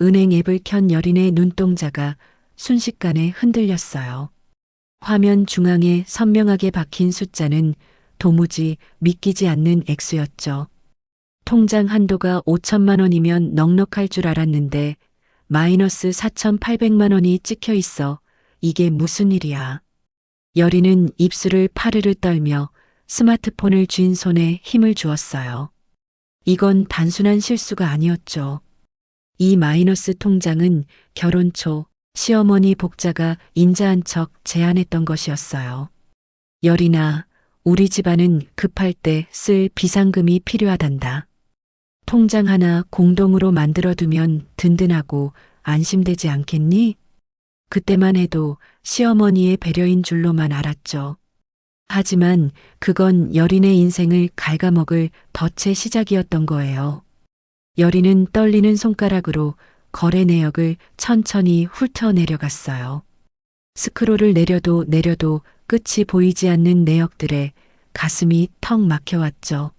은행 앱을 켠 여린의 눈동자가 순식간에 흔들렸어요. 화면 중앙에 선명하게 박힌 숫자는 도무지 믿기지 않는 액수였죠. 통장 한도가 5천만 원이면 넉넉할 줄 알았는데 마이너스 4,800만 원이 찍혀 있어. 이게 무슨 일이야? 여린은 입술을 파르르 떨며 스마트폰을 쥔 손에 힘을 주었어요. 이건 단순한 실수가 아니었죠. 이 마이너스 통장은 결혼 초 시어머니 복자가 인자한 척 제안했던 것이었어요. 여린아, 우리 집안은 급할 때 쓸 비상금이 필요하단다. 통장 하나 공동으로 만들어두면 든든하고 안심되지 않겠니? 그때만 해도 시어머니의 배려인 줄로만 알았죠. 하지만 그건 여린의 인생을 갉아먹을 덫의 시작이었던 거예요. 여린은 떨리는 손가락으로 거래 내역을 천천히 훑어 내려갔어요. 스크롤을 내려도 끝이 보이지 않는 내역들에 가슴이 턱 막혀왔죠.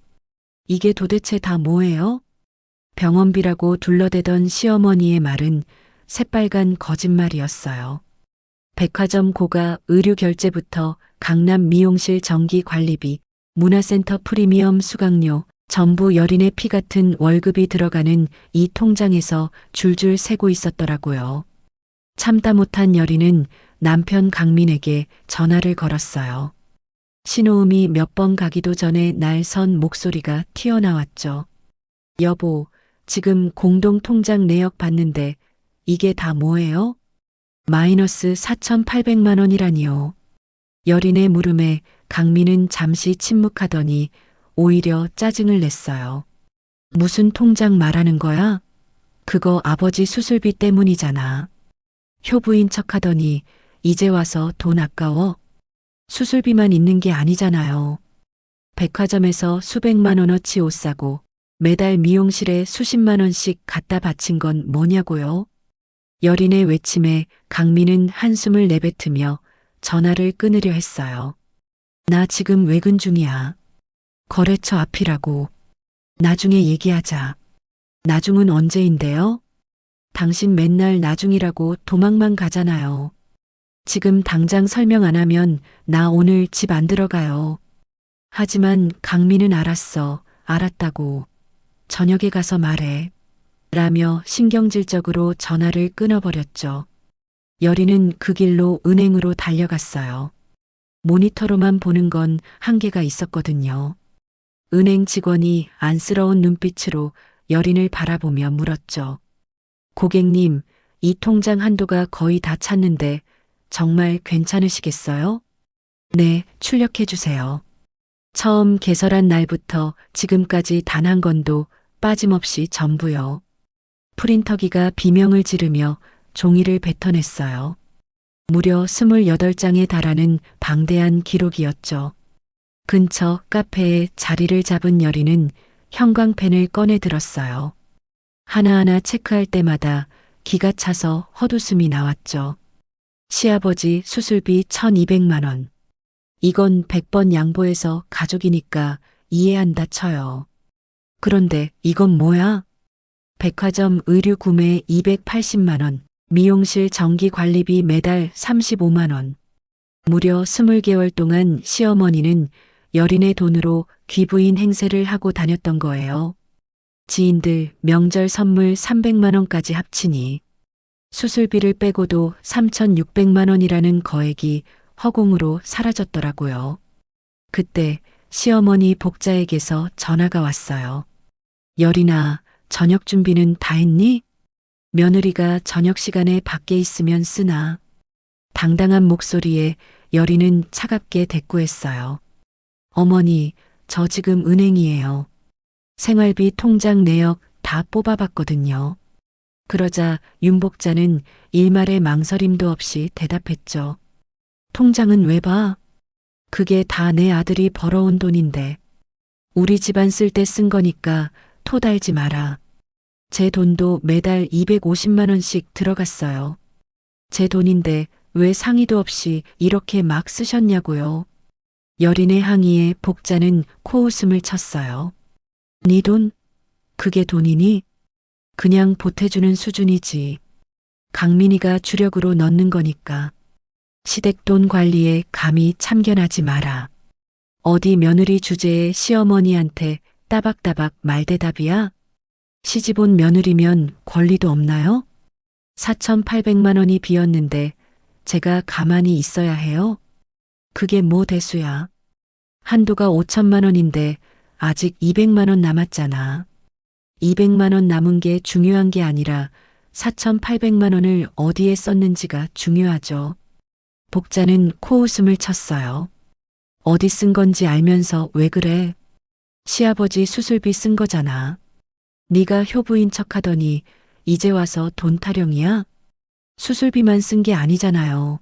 이게 도대체 다 뭐예요? 병원비라고 둘러대던 시어머니의 말은 새빨간 거짓말이었어요. 백화점 고가 의류 결제부터 강남 미용실 정기 관리비, 문화센터 프리미엄 수강료, 전부 여린의 피 같은 월급이 들어가는 이 통장에서 줄줄 새고 있었더라고요. 참다 못한 여린은 남편 강민에게 전화를 걸었어요. 신호음이 몇 번 가기도 전에 날 선 목소리가 튀어나왔죠. 여보, 지금 공동통장 내역 봤는데 이게 다 뭐예요? 마이너스 4,800만 원이라니요. 여린의 물음에 강민은 잠시 침묵하더니 오히려 짜증을 냈어요. 무슨 통장 말하는 거야? 그거 아버지 수술비 때문이잖아. 효부인 척하더니 이제 와서 돈 아까워? 수술비만 있는 게 아니잖아요. 백화점에서 수백만 원어치 옷 사고 매달 미용실에 수십만 원씩 갖다 바친 건 뭐냐고요? 여린의 외침에 강민은 한숨을 내뱉으며 전화를 끊으려 했어요. 나 지금 외근 중이야. 거래처 앞이라고. 나중에 얘기하자. 나중은 언제인데요? 당신 맨날 나중이라고 도망만 가잖아요. 지금 당장 설명 안 하면 나 오늘 집 안 들어가요. 하지만 강민은 알았다고. 저녁에 가서 말해. 라며 신경질적으로 전화를 끊어버렸죠. 여린은 그 길로 은행으로 달려갔어요. 모니터로만 보는 건 한계가 있었거든요. 은행 직원이 안쓰러운 눈빛으로 여린을 바라보며 물었죠. 고객님, 이 통장 한도가 거의 다 찼는데 정말 괜찮으시겠어요? 네, 출력해 주세요. 처음 개설한 날부터 지금까지 단 한 건도 빠짐없이 전부요. 프린터기가 비명을 지르며 종이를 뱉어냈어요. 무려 28장에 달하는 방대한 기록이었죠. 근처 카페에 자리를 잡은 여린은 형광펜을 꺼내 들었어요. 하나하나 체크할 때마다 기가 차서 헛웃음이 나왔죠. 시아버지 수술비 1,200만 원. 이건 100번 양보해서 가족이니까 이해한다 쳐요. 그런데 이건 뭐야? 백화점 의류 구매 280만 원, 미용실 정기 관리비 매달 35만 원. 무려 20개월 동안 시어머니는 여린의 돈으로 귀부인 행세를 하고 다녔던 거예요. 지인들 명절 선물 300만 원까지 합치니 수술비를 빼고도 3,600만 원이라는 거액이 허공으로 사라졌더라고요. 그때 시어머니 복자에게서 전화가 왔어요. 여린아, 저녁 준비는 다 했니? 며느리가 저녁 시간에 밖에 있으면 쓰나. 당당한 목소리에 여린은 차갑게 대꾸했어요. 어머니, 저 지금 은행이에요. 생활비 통장 내역 다 뽑아봤거든요. 그러자 윤 복자는 일말의 망설임도 없이 대답했죠. 통장은 왜 봐? 그게 다 내 아들이 벌어온 돈인데. 우리 집안 쓸 때 쓴 거니까 토 달지 마라. 제 돈도 매달 250만 원씩 들어갔어요. 제 돈인데 왜 상의도 없이 이렇게 막 쓰셨냐고요. 여린의 항의에 복자는 코웃음을 쳤어요. 네 돈? 그게 돈이니? 그냥 보태주는 수준이지. 강민이가 주력으로 넣는 거니까. 시댁돈 관리에 감히 참견하지 마라. 어디 며느리 주제에 시어머니한테 따박따박 말대답이야? 시집 온 며느리면 권리도 없나요? 4,800만 원이 비었는데 제가 가만히 있어야 해요? 그게 뭐 대수야. 한도가 5천만 원인데 아직 200만 원 남았잖아. 200만 원 남은 게 중요한 게 아니라 4,800만 원을 어디에 썼는지가 중요하죠. 복자는 코웃음을 쳤어요. 어디 쓴 건지 알면서 왜 그래? 시아버지 수술비 쓴 거잖아. 네가 효부인 척하더니 이제 와서 돈 타령이야? 수술비만 쓴 게 아니잖아요.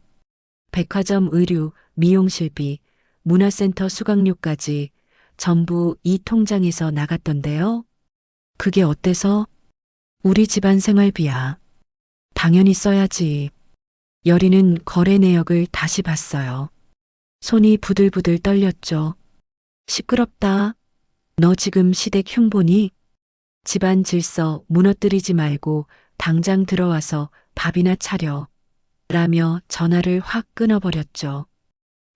백화점 의류, 미용실비, 문화센터 수강료까지 전부 이 통장에서 나갔던데요. 그게 어때서? 우리 집안 생활비야. 당연히 써야지. 여리는 거래 내역을 다시 봤어요. 손이 부들부들 떨렸죠. 시끄럽다. 너 지금 시댁 흉보니? 집안 질서 무너뜨리지 말고 당장 들어와서 밥이나 차려. 라며 전화를 확 끊어버렸죠.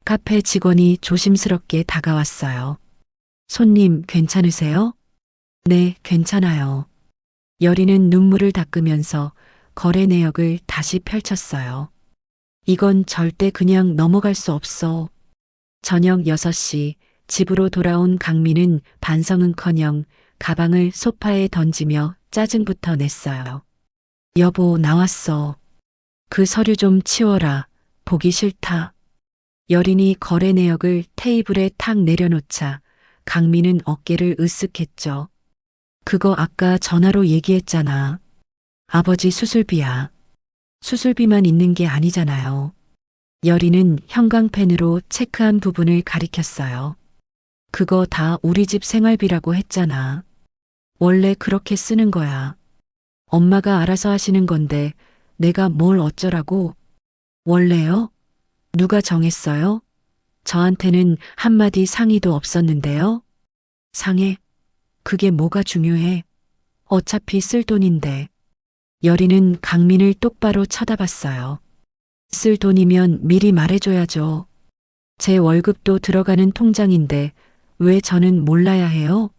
카페 직원이 조심스럽게 다가왔어요. 손님 괜찮으세요? 네, 괜찮아요. 여리는 눈물을 닦으면서 거래 내역을 다시 펼쳤어요. 이건 절대 그냥 넘어갈 수 없어. 저녁 6시 집으로 돌아온 강민은 반성은커녕 가방을 소파에 던지며 짜증부터 냈어요. 여보, 나왔어. 그 서류 좀 치워라. 보기 싫다. 여린이 거래 내역을 테이블에 탁 내려놓자 강민은 어깨를 으쓱했죠. 그거 아까 전화로 얘기했잖아. 아버지 수술비야. 수술비만 있는 게 아니잖아요. 여린은 형광펜으로 체크한 부분을 가리켰어요. 그거 다 우리 집 생활비라고 했잖아. 원래 그렇게 쓰는 거야. 엄마가 알아서 하시는 건데 내가 뭘 어쩌라고? 원래요? 누가 정했어요? 저한테는 한마디 상의도 없었는데요. 상해? 그게 뭐가 중요해? 어차피 쓸 돈인데. 여리는 강민을 똑바로 쳐다봤어요. 쓸 돈이면 미리 말해줘야죠. 제 월급도 들어가는 통장인데 왜 저는 몰라야 해요?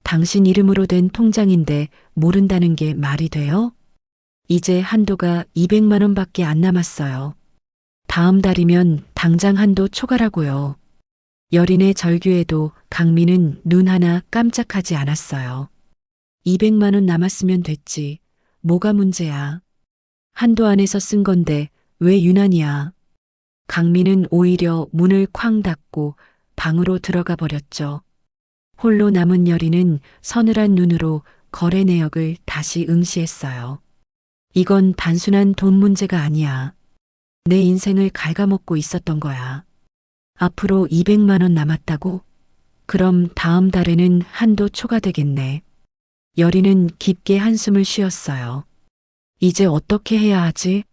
당신 이름으로 된 통장인데 모른다는 게 말이 돼요? 이제 한도가 200만 원밖에 안 남았어요. 다음 달이면 당장 한도 초과라고요. 여린의 절규에도 강민은 눈 하나 깜짝하지 않았어요. 200만 원 남았으면 됐지. 뭐가 문제야. 한도 안에서 쓴 건데 왜 유난이야. 강민은 오히려 문을 쾅 닫고 방으로 들어가 버렸죠. 홀로 남은 여린은 서늘한 눈으로 거래 내역을 다시 응시했어요. 이건 단순한 돈 문제가 아니야. 내 인생을 갉아먹고 있었던 거야. 앞으로 200만 원 남았다고? 그럼 다음 달에는 한도 초과되겠네. 여린은 깊게 한숨을 쉬었어요. 이제 어떻게 해야 하지?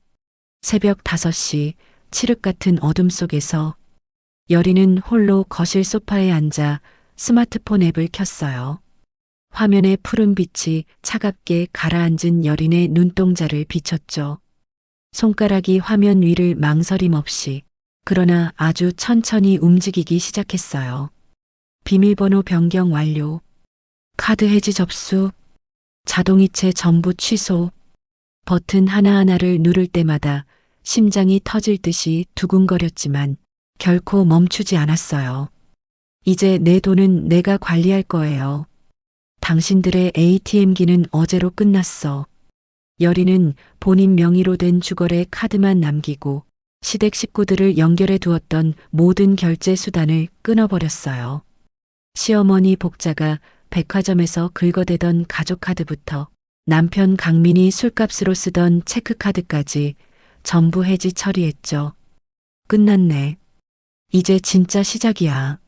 새벽 5시 칠흑 같은 어둠 속에서 여린은 홀로 거실 소파에 앉아 스마트폰 앱을 켰어요. 화면에 푸른 빛이 차갑게 가라앉은 여린의 눈동자를 비췄죠. 손가락이 화면 위를 망설임 없이 그러나 아주 천천히 움직이기 시작했어요. 비밀번호 변경 완료. 카드 해지 접수. 자동이체 전부 취소. 버튼 하나하나를 누를 때마다 심장이 터질 듯이 두근거렸지만 결코 멈추지 않았어요. 이제 내 돈은 내가 관리할 거예요. 당신들의 ATM기는 어제로 끝났어. 여린은 본인 명의로 된 주거래 카드만 남기고 시댁 식구들을 연결해 두었던 모든 결제 수단을 끊어버렸어요. 시어머니 복자가 백화점에서 긁어대던 가족카드부터 남편 강민이 술값으로 쓰던 체크카드까지 전부 해지 처리했죠. 끝났네. 이제 진짜 시작이야.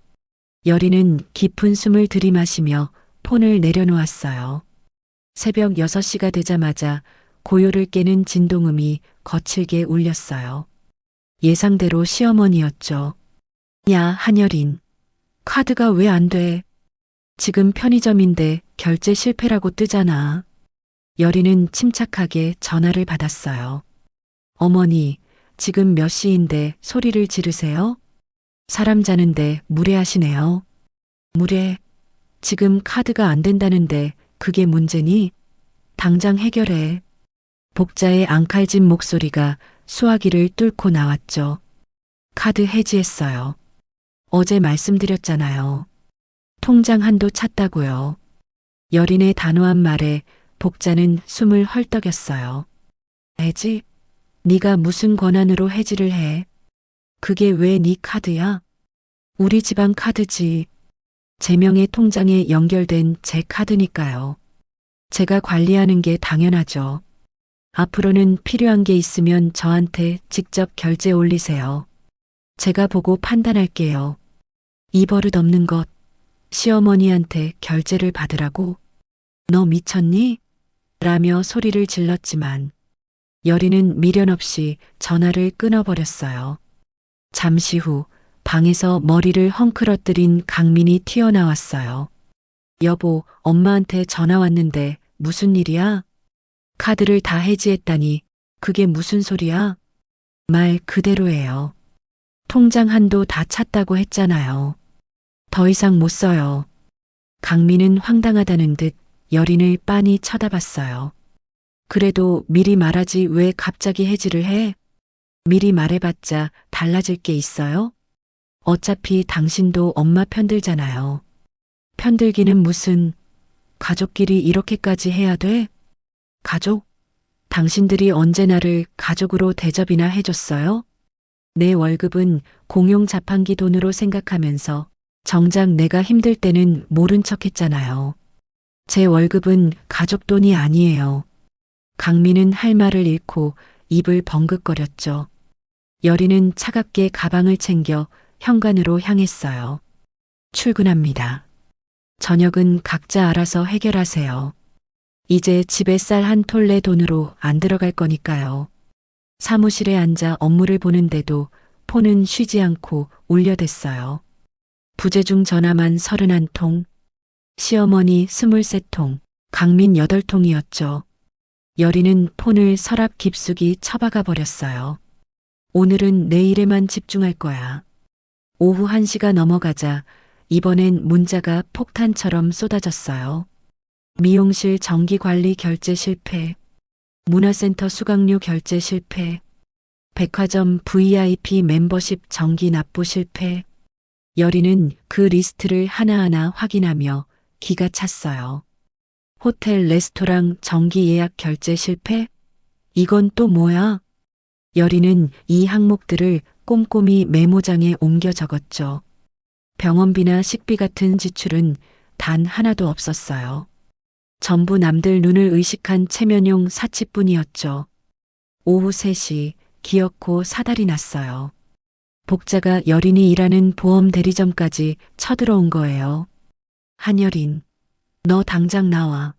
여린은 깊은 숨을 들이마시며 폰을 내려놓았어요. 새벽 6시가 되자마자 고요를 깨는 진동음이 거칠게 울렸어요. 예상대로 시어머니였죠. 야, 한여린. 카드가 왜 안 돼? 지금 편의점인데 결제 실패라고 뜨잖아. 여린은 침착하게 전화를 받았어요. 어머니, 지금 몇 시인데 소리를 지르세요? 사람 자는데 무례하시네요. 무례. 지금 카드가 안 된다는데 그게 문제니? 당장 해결해. 복자의 앙칼진 목소리가 수화기를 뚫고 나왔죠. 카드 해지했어요. 어제 말씀드렸잖아요. 통장 한도 찼다고요. 여린의 단호한 말에 복자는 숨을 헐떡였어요. 해지? 네가 무슨 권한으로 해지를 해? 그게 왜 네 카드야? 우리 집안 카드지. 제 명의 통장에 연결된 제 카드니까요. 제가 관리하는 게 당연하죠. 앞으로는 필요한 게 있으면 저한테 직접 결제 올리세요. 제가 보고 판단할게요. 이 버릇 없는 것, 시어머니한테 결제를 받으라고? 너 미쳤니? 라며 소리를 질렀지만 여린은 미련 없이 전화를 끊어버렸어요. 잠시 후 방에서 머리를 헝클어뜨린 강민이 튀어나왔어요. 여보, 엄마한테 전화 왔는데 무슨 일이야? 카드를 다 해지했다니 그게 무슨 소리야? 말 그대로예요. 통장 한도 다 찼다고 했잖아요. 더 이상 못 써요. 강민은 황당하다는 듯 여린을 빤히 쳐다봤어요. 그래도 미리 말하지 왜 갑자기 해지를 해? 미리 말해봤자 달라질 게 있어요? 어차피 당신도 엄마 편들잖아요. 편들기는 무슨, 가족끼리 이렇게까지 해야 돼? 가족? 당신들이 언제 나를 가족으로 대접이나 해줬어요? 내 월급은 공용 자판기 돈으로 생각하면서 정작 내가 힘들 때는 모른 척 했잖아요. 제 월급은 가족 돈이 아니에요. 강민은 할 말을 잃고 입을 벙긋거렸죠. 여린은 차갑게 가방을 챙겨 현관으로 향했어요. 출근합니다. 저녁은 각자 알아서 해결하세요. 이제 집에 쌀 한 톨레 돈으로 안 들어갈 거니까요. 사무실에 앉아 업무를 보는데도 폰은 쉬지 않고 울려댔어요. 부재중 전화만 31통, 시어머니 23통, 강민 8통이었죠. 여린은 폰을 서랍 깊숙이 처박아 버렸어요. 오늘은 내 일에만 집중할 거야. 오후 1시가 넘어가자 이번엔 문자가 폭탄처럼 쏟아졌어요. 미용실 정기관리 결제 실패, 문화센터 수강료 결제 실패, 백화점 VIP 멤버십 정기 납부 실패. 여린은 그 리스트를 하나하나 확인하며 기가 찼어요. 호텔 레스토랑 정기 예약 결제 실패? 이건 또 뭐야? 여린은 이 항목들을 꼼꼼히 메모장에 옮겨 적었죠. 병원비나 식비 같은 지출은 단 하나도 없었어요. 전부 남들 눈을 의식한 체면용 사치뿐이었죠. 오후 3시 기어코 사달이 났어요. 복자가 여린이 일하는 보험 대리점까지 쳐들어온 거예요. 한여린, 너 당장 나와.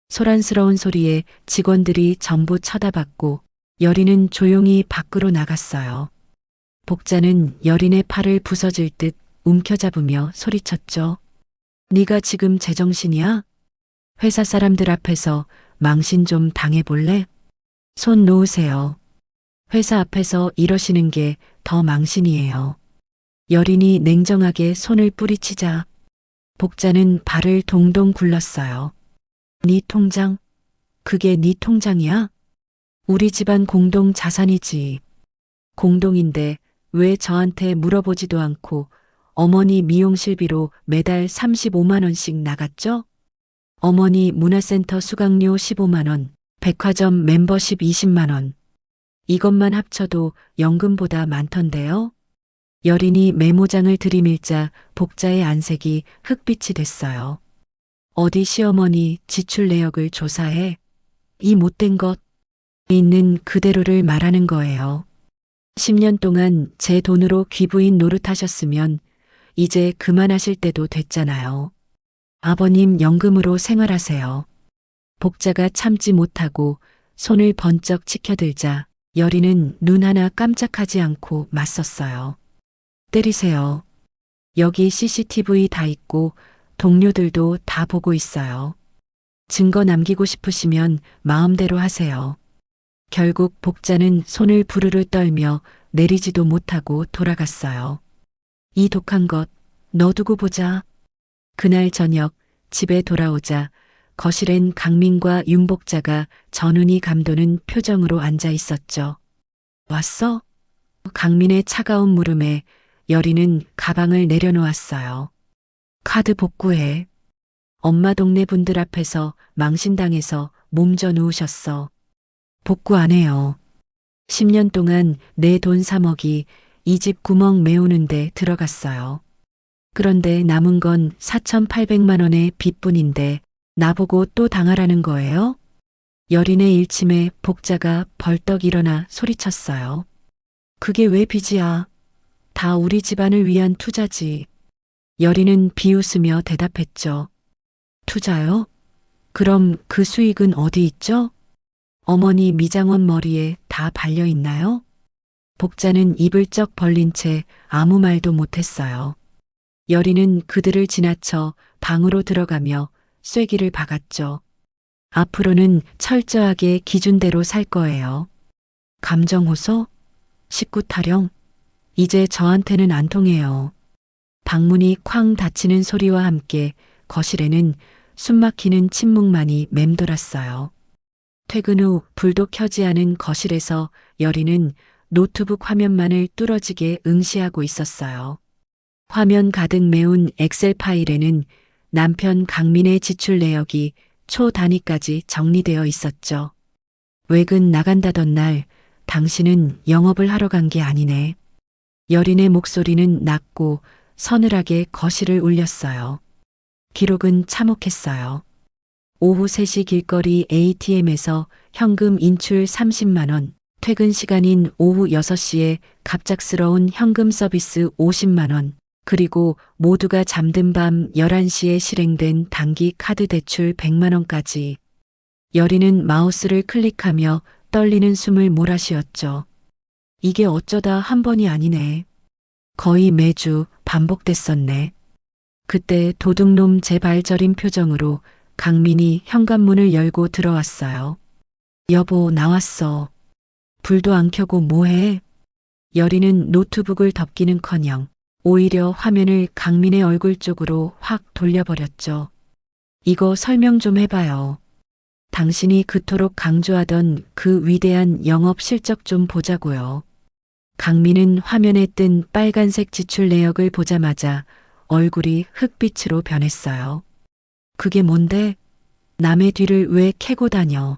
소란스러운 소리에 직원들이 전부 쳐다봤고 여린은 조용히 밖으로 나갔어요. 복자는 여린의 팔을 부서질 듯 움켜잡으며 소리쳤죠. 네가 지금 제정신이야? 회사 사람들 앞에서 망신 좀 당해볼래? 손 놓으세요. 회사 앞에서 이러시는 게 더 망신이에요. 여린이 냉정하게 손을 뿌리치자 복자는 발을 동동 굴렀어요. 네 통장? 그게 네 통장이야? 우리 집안 공동 자산이지. 공동인데 왜 저한테 물어보지도 않고 어머니 미용실비로 매달 35만 원씩 나갔죠? 어머니 문화센터 수강료 15만 원, 백화점 멤버십 20만 원. 이것만 합쳐도 연금보다 많던데요. 여린이 메모장을 들이밀자 복자의 안색이 흑빛이 됐어요. 어디 시어머니 지출 내역을 조사해. 이 못된 것. 있는 그대로를 말하는 거예요. 10년 동안 제 돈으로 귀부인 노릇하셨으면 이제 그만하실 때도 됐잖아요. 아버님 연금으로 생활하세요. 복자가 참지 못하고 손을 번쩍 치켜들자 여린은 눈 하나 깜짝하지 않고 맞섰어요. 때리세요. 여기 CCTV 다 있고 동료들도 다 보고 있어요. 증거 남기고 싶으시면 마음대로 하세요. 결국 복자는 손을 부르르 떨며 내리지도 못하고 돌아갔어요. 이 독한 것, 놔두고 보자. 그날 저녁 집에 돌아오자 거실엔 강민과 윤복자가 전운이 감도는 표정으로 앉아 있었죠. 왔어? 강민의 차가운 물음에 여리는 가방을 내려놓았어요. 카드 복구해. 엄마 동네 분들 앞에서 망신당해서 몸져 누우셨어. 복구 안 해요. 10년 동안 내 돈 3억이 이 집 구멍 메우는데 들어갔어요. 그런데 남은 건 4,800만 원의 빚뿐인데 나보고 또 당하라는 거예요? 여린의 일침에 복자가 벌떡 일어나 소리쳤어요. 그게 왜 빚이야? 다 우리 집안을 위한 투자지. 여린은 비웃으며 대답했죠. 투자요? 그럼 그 수익은 어디 있죠? 어머니 미장원 머리에 다 발려 있나요? 복자는 입을 쩍 벌린 채 아무 말도 못했어요. 여린은 그들을 지나쳐 방으로 들어가며 쐐기를 박았죠. 앞으로는 철저하게 기준대로 살 거예요. 감정 호소? 식구 타령? 이제 저한테는 안 통해요. 방문이 쾅 닫히는 소리와 함께 거실에는 숨막히는 침묵만이 맴돌았어요. 퇴근 후 불도 켜지 않은 거실에서 여린은 노트북 화면만을 뚫어지게 응시하고 있었어요. 화면 가득 메운 엑셀 파일에는 남편 강민의 지출 내역이 초 단위까지 정리되어 있었죠. 외근 나간다던 날 당신은 영업을 하러 간 게 아니네. 여린의 목소리는 낮고 서늘하게 거실을 울렸어요. 기록은 참혹했어요. 오후 3시 길거리 ATM에서 현금 인출 30만 원, 퇴근 시간인 오후 6시에 갑작스러운 현금 서비스 50만 원, 그리고 모두가 잠든 밤 11시에 실행된 단기 카드 대출 100만 원까지. 여린은 마우스를 클릭하며 떨리는 숨을 몰아쉬었죠. 이게 어쩌다 한 번이 아니네. 거의 매주 반복됐었네. 그때 도둑놈 제발 저린 표정으로 강민이 현관문을 열고 들어왔어요. 여보, 나왔어. 불도 안 켜고 뭐해? 여린은 노트북을 덮기는커녕 오히려 화면을 강민의 얼굴 쪽으로 확 돌려버렸죠. 이거 설명 좀 해봐요. 당신이 그토록 강조하던 그 위대한 영업 실적 좀 보자고요. 강민은 화면에 뜬 빨간색 지출 내역을 보자마자 얼굴이 흑빛으로 변했어요. 그게 뭔데? 남의 뒤를 왜 캐고 다녀?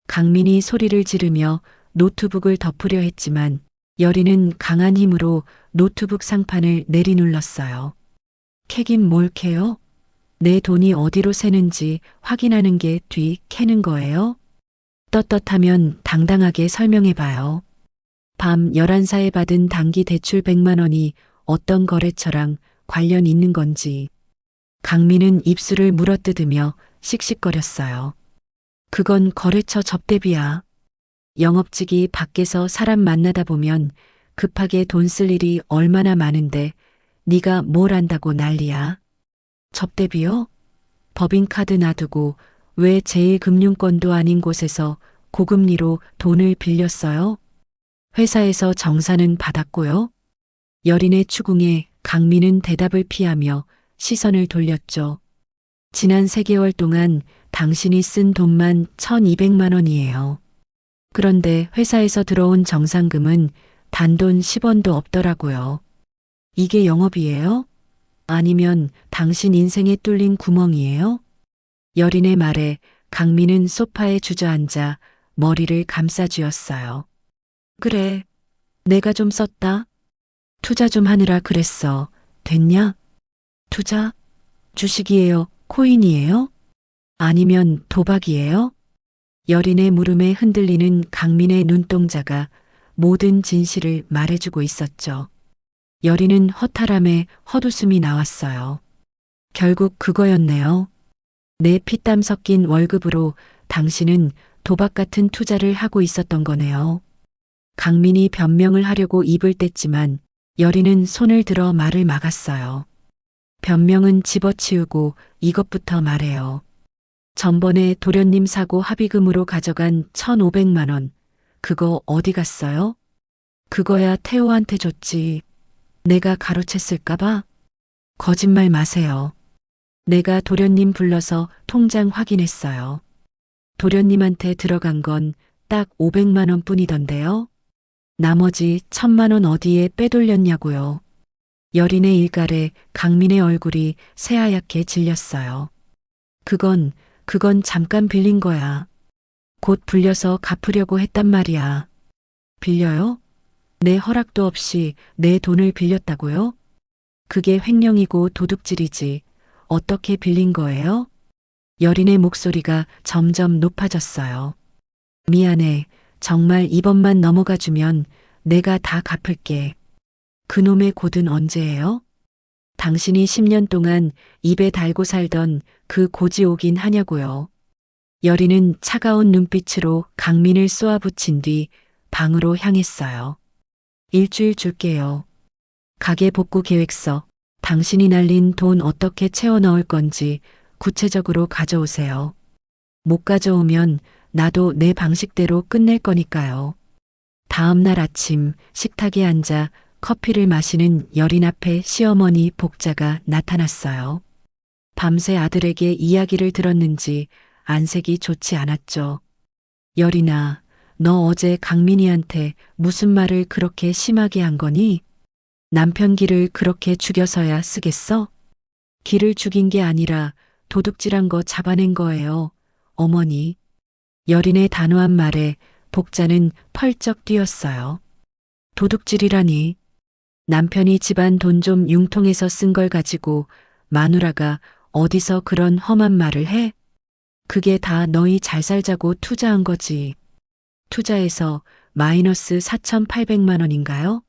강민이 소리를 지르며 노트북을 덮으려 했지만 여린은 강한 힘으로 노트북 상판을 내리눌렀어요. 캐긴 뭘 캐요? 내 돈이 어디로 새는지 확인하는 게 뒤 캐는 거예요? 떳떳하면 당당하게 설명해봐요. 밤 11시에 받은 단기 대출 100만 원이 어떤 거래처랑 관련 있는 건지. 강민은 입술을 물어뜯으며 씩씩거렸어요. 그건 거래처 접대비야. 영업직이 밖에서 사람 만나다 보면 급하게 돈 쓸 일이 얼마나 많은데 네가 뭘 안다고 난리야. 접대비요? 법인카드 놔두고 왜 제1금융권도 아닌 곳에서 고금리로 돈을 빌렸어요? 회사에서 정산은 받았고요. 여린의 추궁에 강민은 대답을 피하며 시선을 돌렸죠. 지난 3개월 동안 당신이 쓴 돈만 1,200만 원이에요. 그런데 회사에서 들어온 정산금은 단돈 10원도 없더라고요. 이게 영업이에요? 아니면 당신 인생에 뚫린 구멍이에요? 여린의 말에 강민은 소파에 주저앉아 머리를 감싸쥐었어요. 그래, 내가 좀 썼다. 투자 좀 하느라 그랬어. 됐냐? 투자? 주식이에요? 코인이에요? 아니면 도박이에요? 여린의 물음에 흔들리는 강민의 눈동자가 모든 진실을 말해주고 있었죠. 여린은 허탈함에 헛웃음이 나왔어요. 결국 그거였네요. 내 피땀 섞인 월급으로 당신은 도박 같은 투자를 하고 있었던 거네요. 강민이 변명을 하려고 입을 뗐지만 여린은 손을 들어 말을 막았어요. 변명은 집어치우고 이것부터 말해요. 전번에 도련님 사고 합의금으로 가져간 1,500만 원. 그거 어디 갔어요? 그거야 태호한테 줬지. 내가 가로챘을까봐? 거짓말 마세요. 내가 도련님 불러서 통장 확인했어요. 도련님한테 들어간 건 딱 500만 원 뿐이던데요. 나머지 1,000만 원 어디에 빼돌렸냐고요. 여린의 일갈에 강민의 얼굴이 새하얗게 질렸어요. 그건 잠깐 빌린 거야. 곧 불려서 갚으려고 했단 말이야. 빌려요? 내 허락도 없이 내 돈을 빌렸다고요? 그게 횡령이고 도둑질이지. 어떻게 빌린 거예요? 여린의 목소리가 점점 높아졌어요. 미안해. 정말 이번만 넘어가 주면 내가 다 갚을게. 그놈의 곧은 언제예요? 당신이 10년 동안 입에 달고 살던 그 고지 오긴 하냐고요. 여린은 차가운 눈빛으로 강민을 쏘아붙인 뒤 방으로 향했어요. 일주일 줄게요. 가게 복구 계획서, 당신이 날린 돈 어떻게 채워 넣을 건지 구체적으로 가져오세요. 못 가져오면 나도 내 방식대로 끝낼 거니까요. 다음 날 아침 식탁에 앉아 커피를 마시는 여린 앞에 시어머니 복자가 나타났어요. 밤새 아들에게 이야기를 들었는지 안색이 좋지 않았죠. 여린아, 너 어제 강민이한테 무슨 말을 그렇게 심하게 한 거니? 남편 기를 그렇게 죽여서야 쓰겠어? 기를 죽인 게 아니라 도둑질한 거 잡아낸 거예요, 어머니. 여린의 단호한 말에 복자는 펄쩍 뛰었어요. 도둑질이라니. 남편이 집안 돈 좀 융통해서 쓴 걸 가지고 마누라가 어디서 그런 험한 말을 해? 그게 다 너희 잘 살자고 투자한 거지. 투자해서 마이너스 4,800만 원인가요?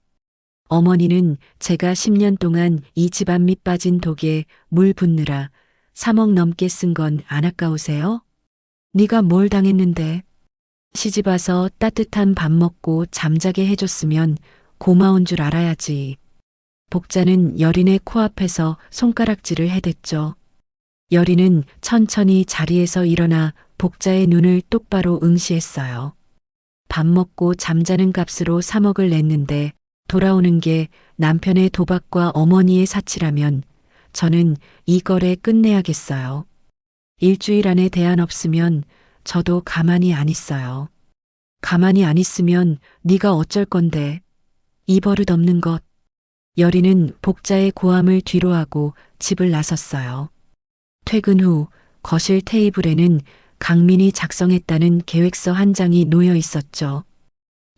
어머니는 제가 10년 동안 이 집안 밑 빠진 독에 물 붓느라 3억 넘게 쓴 건 안 아까우세요? 네가 뭘 당했는데? 시집 와서 따뜻한 밥 먹고 잠자게 해줬으면 고마운 줄 알아야지. 복자는 여린의 코앞에서 손가락질을 해댔죠. 여린은 천천히 자리에서 일어나 복자의 눈을 똑바로 응시했어요. 밥 먹고 잠자는 값으로 3억을 냈는데 돌아오는 게 남편의 도박과 어머니의 사치라면 저는 이 거래 끝내야겠어요. 일주일 안에 대안 없으면 저도 가만히 안 있어요. 가만히 안 있으면 네가 어쩔 건데. 이 버릇 없는 것. 여린은 복자의 고함을 뒤로하고 집을 나섰어요. 퇴근 후 거실 테이블에는 강민이 작성했다는 계획서 한 장이 놓여 있었죠.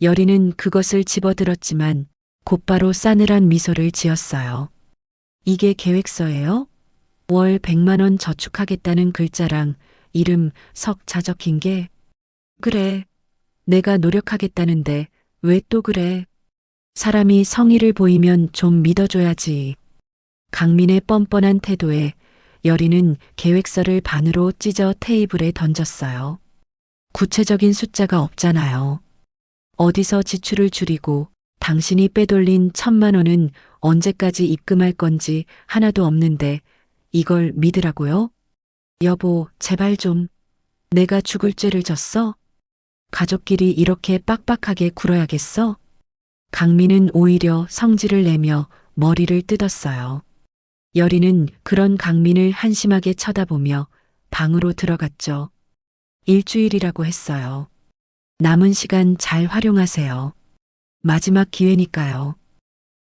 여린은 그것을 집어들었지만 곧바로 싸늘한 미소를 지었어요. 이게 계획서예요? 월 100만 원 저축하겠다는 글자랑 이름 석자 적힌 게? 그래. 내가 노력하겠다는데 왜 또 그래? 사람이 성의를 보이면 좀 믿어줘야지. 강민의 뻔뻔한 태도에 여린은 계획서를 반으로 찢어 테이블에 던졌어요. 구체적인 숫자가 없잖아요. 어디서 지출을 줄이고 당신이 빼돌린 1,000만 원은 언제까지 입금할 건지 하나도 없는데 이걸 믿으라고요? 여보, 제발 좀. 내가 죽을 죄를 졌어? 가족끼리 이렇게 빡빡하게 굴어야겠어? 강민은 오히려 성질을 내며 머리를 뜯었어요. 여린은 그런 강민을 한심하게 쳐다보며 방으로 들어갔죠. 일주일이라고 했어요. 남은 시간 잘 활용하세요. 마지막 기회니까요.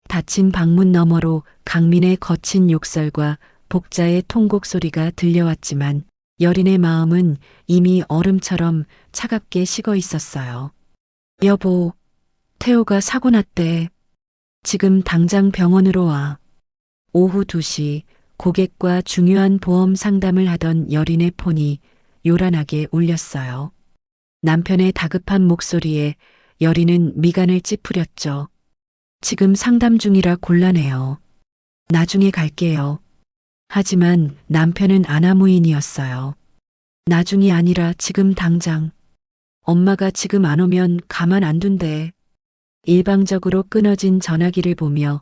닫힌 방문 너머로 강민의 거친 욕설과 복자의 통곡 소리가 들려왔지만 여린의 마음은 이미 얼음처럼 차갑게 식어 있었어요. 여보, 태호가 사고 났대. 지금 당장 병원으로 와. 오후 2시 고객과 중요한 보험 상담을 하던 여린의 폰이 요란하게 울렸어요. 남편의 다급한 목소리에 여린은 미간을 찌푸렸죠. 지금 상담 중이라 곤란해요. 나중에 갈게요. 하지만 남편은 아나무인이었어요. 나중이 아니라 지금 당장. 엄마가 지금 안 오면 가만 안 둔대. 일방적으로 끊어진 전화기를 보며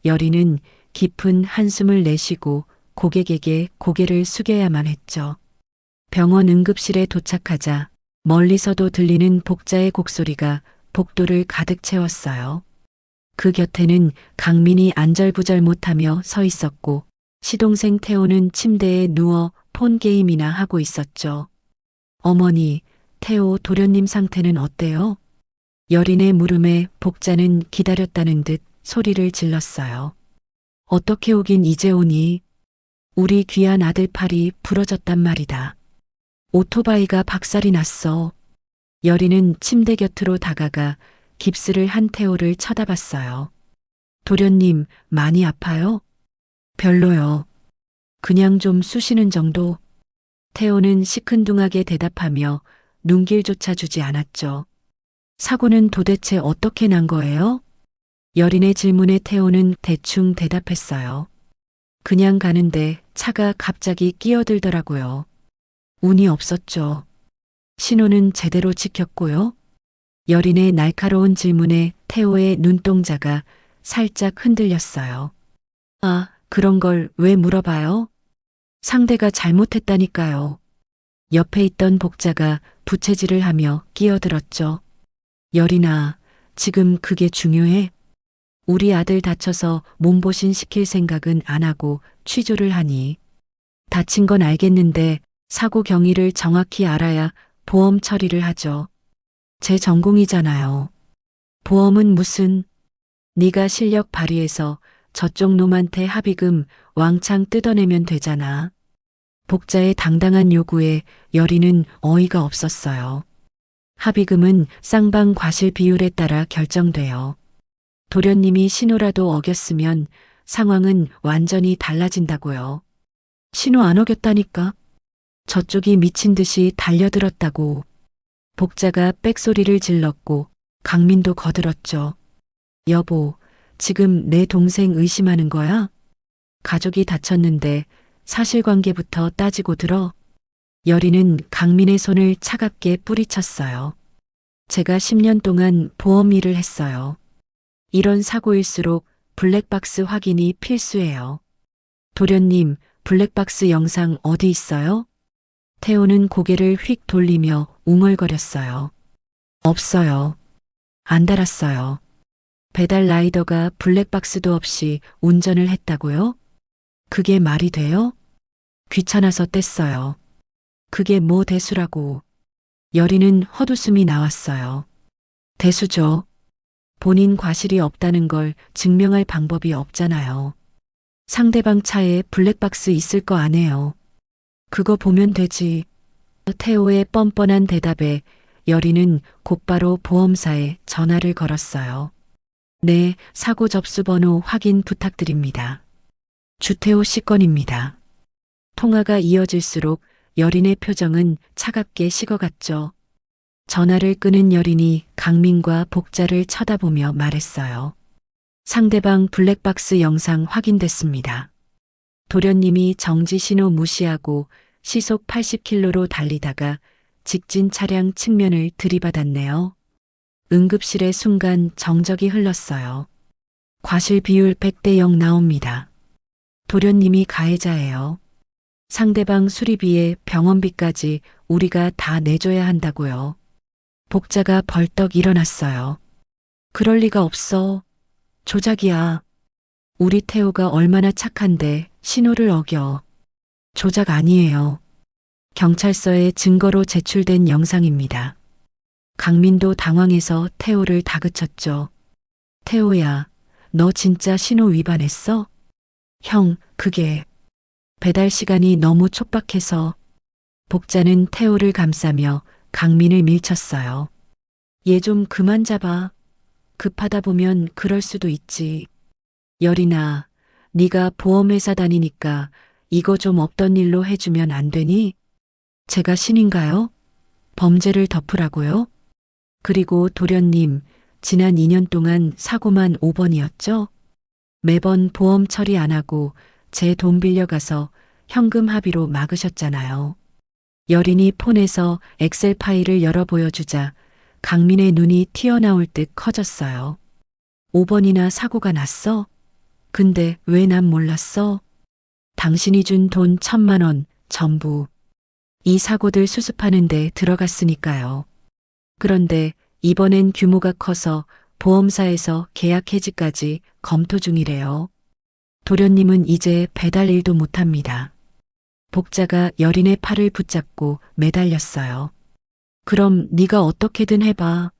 여린은 깊은 한숨을 내쉬고 고객에게 고개를 숙여야만 했죠. 병원 응급실에 도착하자 멀리서도 들리는 복자의 곡소리가 복도를 가득 채웠어요. 그 곁에는 강민이 안절부절 못하며 서 있었고 시동생 태호는 침대에 누워 폰 게임이나 하고 있었죠. 어머니, 태호 도련님 상태는 어때요? 여린의 물음에 복자는 기다렸다는 듯 소리를 질렀어요. 어떻게 오긴 이제 오니? 우리 귀한 아들 팔이 부러졌단 말이다. 오토바이가 박살이 났어. 여린은 침대 곁으로 다가가 깁스를 한 태호를 쳐다봤어요. 도련님, 많이 아파요? 별로요. 그냥 좀 쑤시는 정도. 태호는 시큰둥하게 대답하며 눈길조차 주지 않았죠. 사고는 도대체 어떻게 난 거예요? 여린의 질문에 태호는 대충 대답했어요. 그냥 가는데 차가 갑자기 끼어들더라고요. 운이 없었죠. 신호는 제대로 지켰고요. 여린의 날카로운 질문에 태호의 눈동자가 살짝 흔들렸어요. 아, 그런 걸 왜 물어봐요? 상대가 잘못했다니까요. 옆에 있던 복자가 부채질을 하며 끼어들었죠. 여린아, 지금 그게 중요해? 우리 아들 다쳐서 몸보신 시킬 생각은 안 하고 취조를 하니. 다친 건 알겠는데 사고 경위를 정확히 알아야 보험 처리를 하죠. 제 전공이잖아요. 보험은 무슨? 네가 실력 발휘해서 저쪽 놈한테 합의금 왕창 뜯어내면 되잖아. 복자의 당당한 요구에 여린은 어이가 없었어요. 합의금은 쌍방 과실 비율에 따라 결정돼요. 도련님이 신호라도 어겼으면 상황은 완전히 달라진다고요. 신호 안 어겼다니까. 저쪽이 미친 듯이 달려들었다고. 복자가 빽소리를 질렀고 강민도 거들었죠. 여보, 지금 내 동생 의심하는 거야? 가족이 다쳤는데 사실관계부터 따지고 들어. 여린은 강민의 손을 차갑게 뿌리쳤어요. 제가 10년 동안 보험 일을 했어요. 이런 사고일수록 블랙박스 확인이 필수예요. 도련님, 블랙박스 영상 어디 있어요? 태호는 고개를 휙 돌리며 웅얼거렸어요. 없어요. 안 달았어요. 배달 라이더가 블랙박스도 없이 운전을 했다고요? 그게 말이 돼요? 귀찮아서 뗐어요. 그게 뭐 대수라고. 여린은 헛웃음이 나왔어요. 대수죠. 본인 과실이 없다는 걸 증명할 방법이 없잖아요. 상대방 차에 블랙박스 있을 거 아네요. 그거 보면 되지. 태호의 뻔뻔한 대답에 여린은 곧바로 보험사에 전화를 걸었어요. 네, 사고 접수 번호 확인 부탁드립니다. 주태호 씨 건입니다. 통화가 이어질수록 여린의 표정은 차갑게 식어갔죠. 전화를 끊은 여린이 강민과 복자를 쳐다보며 말했어요. 상대방 블랙박스 영상 확인됐습니다. 도련님이 정지 신호 무시하고 시속 80km로 달리다가 직진 차량 측면을 들이받았네요. 응급실의 순간 정적이 흘렀어요. 과실 비율 100대 0 나옵니다. 도련님이 가해자예요. 상대방 수리비에 병원비까지 우리가 다 내줘야 한다고요. 복자가 벌떡 일어났어요. 그럴 리가 없어. 조작이야. 우리 태호가 얼마나 착한데 신호를 어겨. 조작 아니에요. 경찰서에 증거로 제출된 영상입니다. 강민도 당황해서 태호를 다그쳤죠. 태호야, 너 진짜 신호 위반했어? 형, 그게 배달 시간이 너무 촉박해서. 복자는 태호를 감싸며 강민을 밀쳤어요. 얘 좀 그만 잡아. 급하다 보면 그럴 수도 있지. 여린아, 네가 보험회사 다니니까 이거 좀 없던 일로 해주면 안 되니? 제가 신인가요? 범죄를 덮으라고요? 그리고 도련님, 지난 2년 동안 사고만 5번이었죠? 매번 보험 처리 안 하고 제 돈 빌려가서 현금 합의로 막으셨잖아요. 여린이 폰에서 엑셀 파일을 열어 보여주자 강민의 눈이 튀어나올 듯 커졌어요. 5번이나 사고가 났어? 근데 왜 난 몰랐어? 당신이 준 돈 1,000만 원 전부. 이 사고들 수습하는 데 들어갔으니까요. 그런데 이번엔 규모가 커서 보험사에서 계약 해지까지 검토 중이래요. 도련님은 이제 배달 일도 못합니다. 복자가 여린의 팔을 붙잡고 매달렸어요. 그럼 네가 어떻게든 해봐.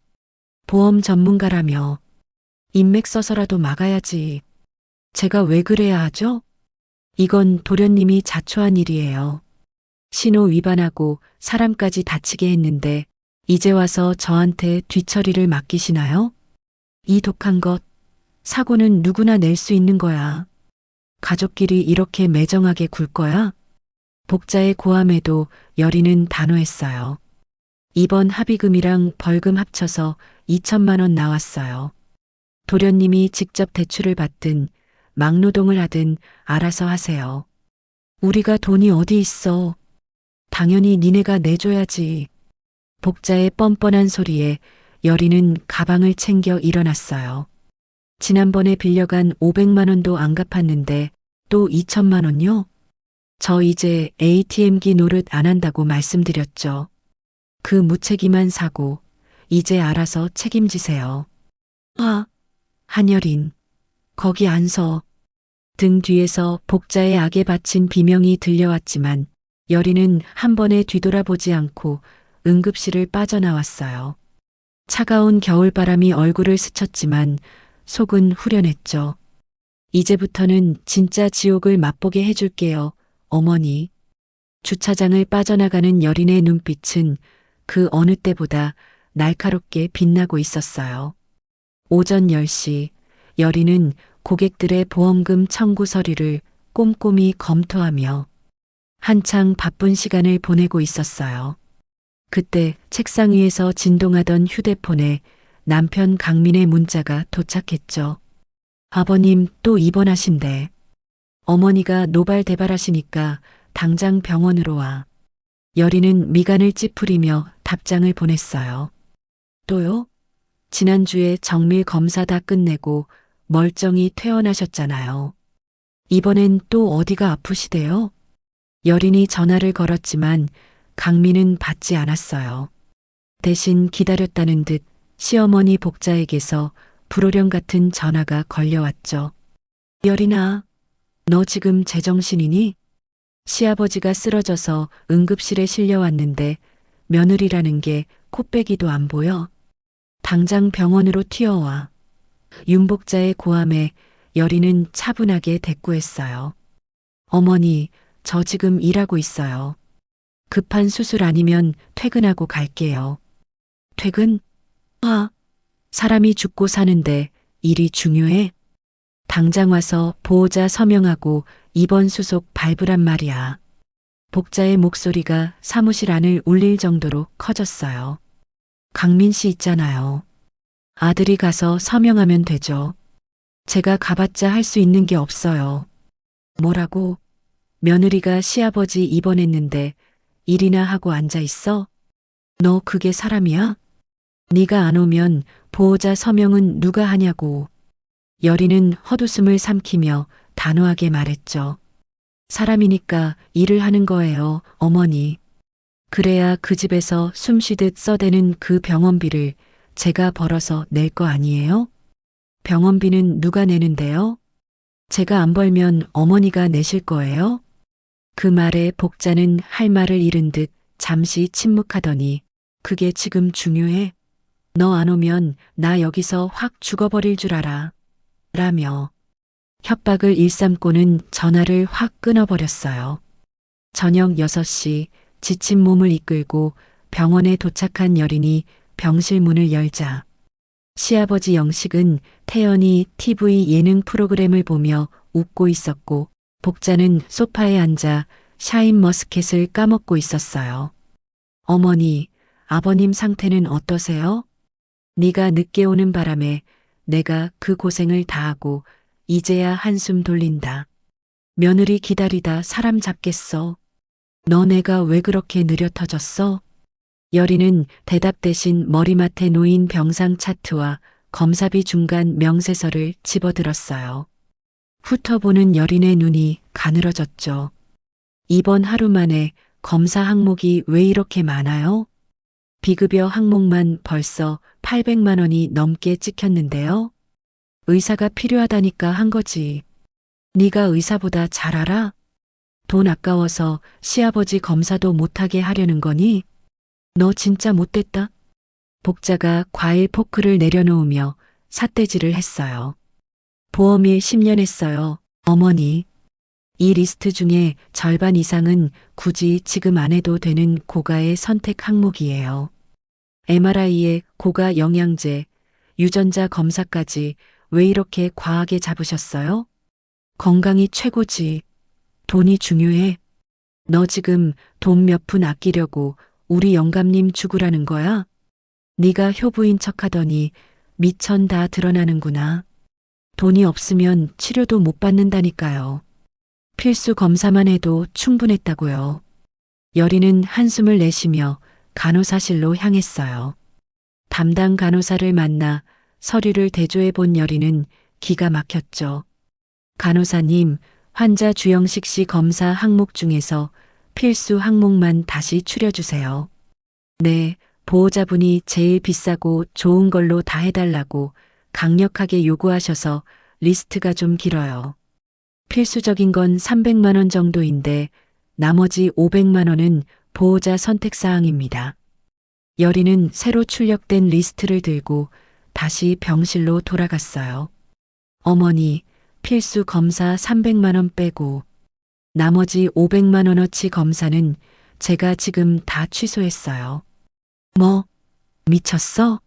보험 전문가라며. 인맥 써서라도 막아야지. 제가 왜 그래야 하죠? 이건 도련님이 자초한 일이에요. 신호 위반하고 사람까지 다치게 했는데 이제 와서 저한테 뒤처리를 맡기시나요? 이 독한 것, 사고는 누구나 낼 수 있는 거야. 가족끼리 이렇게 매정하게 굴 거야? 복자의 고함에도 여린은 단호했어요. 이번 합의금이랑 벌금 합쳐서 2천만 원 나왔어요. 도련님이 직접 대출을 받든 막노동을 하든 알아서 하세요. 우리가 돈이 어디 있어. 당연히 니네가 내줘야지. 복자의 뻔뻔한 소리에 여린은 가방을 챙겨 일어났어요. 지난번에 빌려간 500만 원도 안 갚았는데 또 2천만 원요? 저 이제 ATM기 노릇 안 한다고 말씀드렸죠. 그 무책임한 사고, 이제 알아서 책임지세요. 한여린, 거기 안 서. 등 뒤에서 복자의 악에 바친 비명이 들려왔지만 여린은 한 번에 뒤돌아보지 않고 응급실을 빠져나왔어요. 차가운 겨울바람이 얼굴을 스쳤지만 속은 후련했죠. 이제부터는 진짜 지옥을 맛보게 해줄게요, 어머니. 주차장을 빠져나가는 여린의 눈빛은 그 어느 때보다 날카롭게 빛나고 있었어요. 오전 10시, 여린은 고객들의 보험금 청구 서류를 꼼꼼히 검토하며 한창 바쁜 시간을 보내고 있었어요. 그때 책상 위에서 진동하던 휴대폰에 남편 강민의 문자가 도착했죠. 아버님 또 입원하신대. 어머니가 노발대발하시니까 당장 병원으로 와. 여린은 미간을 찌푸리며 답장을 보냈어요. 또요? 지난주에 정밀 검사 다 끝내고 멀쩡히 퇴원하셨잖아요. 이번엔 또 어디가 아프시대요? 여린이 전화를 걸었지만 강민은 받지 않았어요. 대신 기다렸다는 듯 시어머니 복자에게서 불호령 같은 전화가 걸려왔죠. 여린아, 너 지금 제정신이니? 시아버지가 쓰러져서 응급실에 실려왔는데 며느리라는 게 코빼기도 안 보여? 당장 병원으로 튀어와. 윤복자의 고함에 여린은 차분하게 대꾸했어요. 어머니, 저 지금 일하고 있어요. 급한 수술 아니면 퇴근하고 갈게요. 퇴근? 사람이 죽고 사는데 일이 중요해? 당장 와서 보호자 서명하고 입원 수속 밟으란 말이야. 복자의 목소리가 사무실 안을 울릴 정도로 커졌어요. 강민 씨 있잖아요. 아들이 가서 서명하면 되죠. 제가 가봤자 할 수 있는 게 없어요. 뭐라고? 며느리가 시아버지 입원했는데 일이나 하고 앉아 있어? 너 그게 사람이야? 네가 안 오면 보호자 서명은 누가 하냐고. 여린은 헛웃음을 삼키며 단호하게 말했죠. 사람이니까 일을 하는 거예요, 어머니. 그래야 그 집에서 숨쉬듯 써대는 그 병원비를 제가 벌어서 낼 거 아니에요? 병원비는 누가 내는데요? 제가 안 벌면 어머니가 내실 거예요? 그 말에 복자는 할 말을 잃은 듯 잠시 침묵하더니 그게 지금 중요해? 너 안 오면 나 여기서 확 죽어버릴 줄 알아. 라며 협박을 일삼고는 전화를 확 끊어버렸어요. 저녁 6시 지친 몸을 이끌고 병원에 도착한 여린이 병실 문을 열자 시아버지 영식은 태연히 TV 예능 프로그램을 보며 웃고 있었고 복자는 소파에 앉아 샤인머스켓을 까먹고 있었어요. 어머니, 아버님 상태는 어떠세요? 네가 늦게 오는 바람에 내가 그 고생을 다하고 이제야 한숨 돌린다. 며느리 기다리다 사람 잡겠어. 너 내가 왜 그렇게 느려 터졌어? 여린은 대답 대신 머리맡에 놓인 병상 차트와 검사비 중간 명세서를 집어들었어요. 훑어보는 여린의 눈이 가늘어졌죠. 이번 하루 만에 검사 항목이 왜 이렇게 많아요? 비급여 항목만 벌써 800만 원이 넘게 찍혔는데요. 의사가 필요하다니까 한 거지. 네가 의사보다 잘 알아? 돈 아까워서 시아버지 검사도 못하게 하려는 거니? 너 진짜 못됐다. 복자가 과일 포크를 내려놓으며 삿대질을 했어요. 보험일 10년 했어요. 어머니. 이 리스트 중에 절반 이상은 굳이 지금 안 해도 되는 고가의 선택 항목이에요. MRI에 고가 영양제, 유전자 검사까지 왜 이렇게 과하게 잡으셨어요? 건강이 최고지. 돈이 중요해. 너 지금 돈 몇 푼 아끼려고 우리 영감님 죽으라는 거야? 네가 효부인 척하더니 미천 다 드러나는구나. 돈이 없으면 치료도 못 받는다니까요. 필수 검사만 해도 충분했다고요. 여리는 한숨을 내쉬며 간호사실로 향했어요. 담당 간호사를 만나 서류를 대조해 본 여리는 기가 막혔죠. 간호사님, 환자 주영식 씨 검사 항목 중에서 필수 항목만 다시 추려주세요. 네, 보호자분이 제일 비싸고 좋은 걸로 다 해달라고 강력하게 요구하셔서 리스트가 좀 길어요. 필수적인 건 300만 원 정도인데 나머지 500만 원은 보호자 선택 사항입니다. 여리는 새로 출력된 리스트를 들고 다시 병실로 돌아갔어요. 어머니, 필수 검사 300만 원 빼고 나머지 500만 원어치 검사는 제가 지금 다 취소했어요. 뭐? 미쳤어?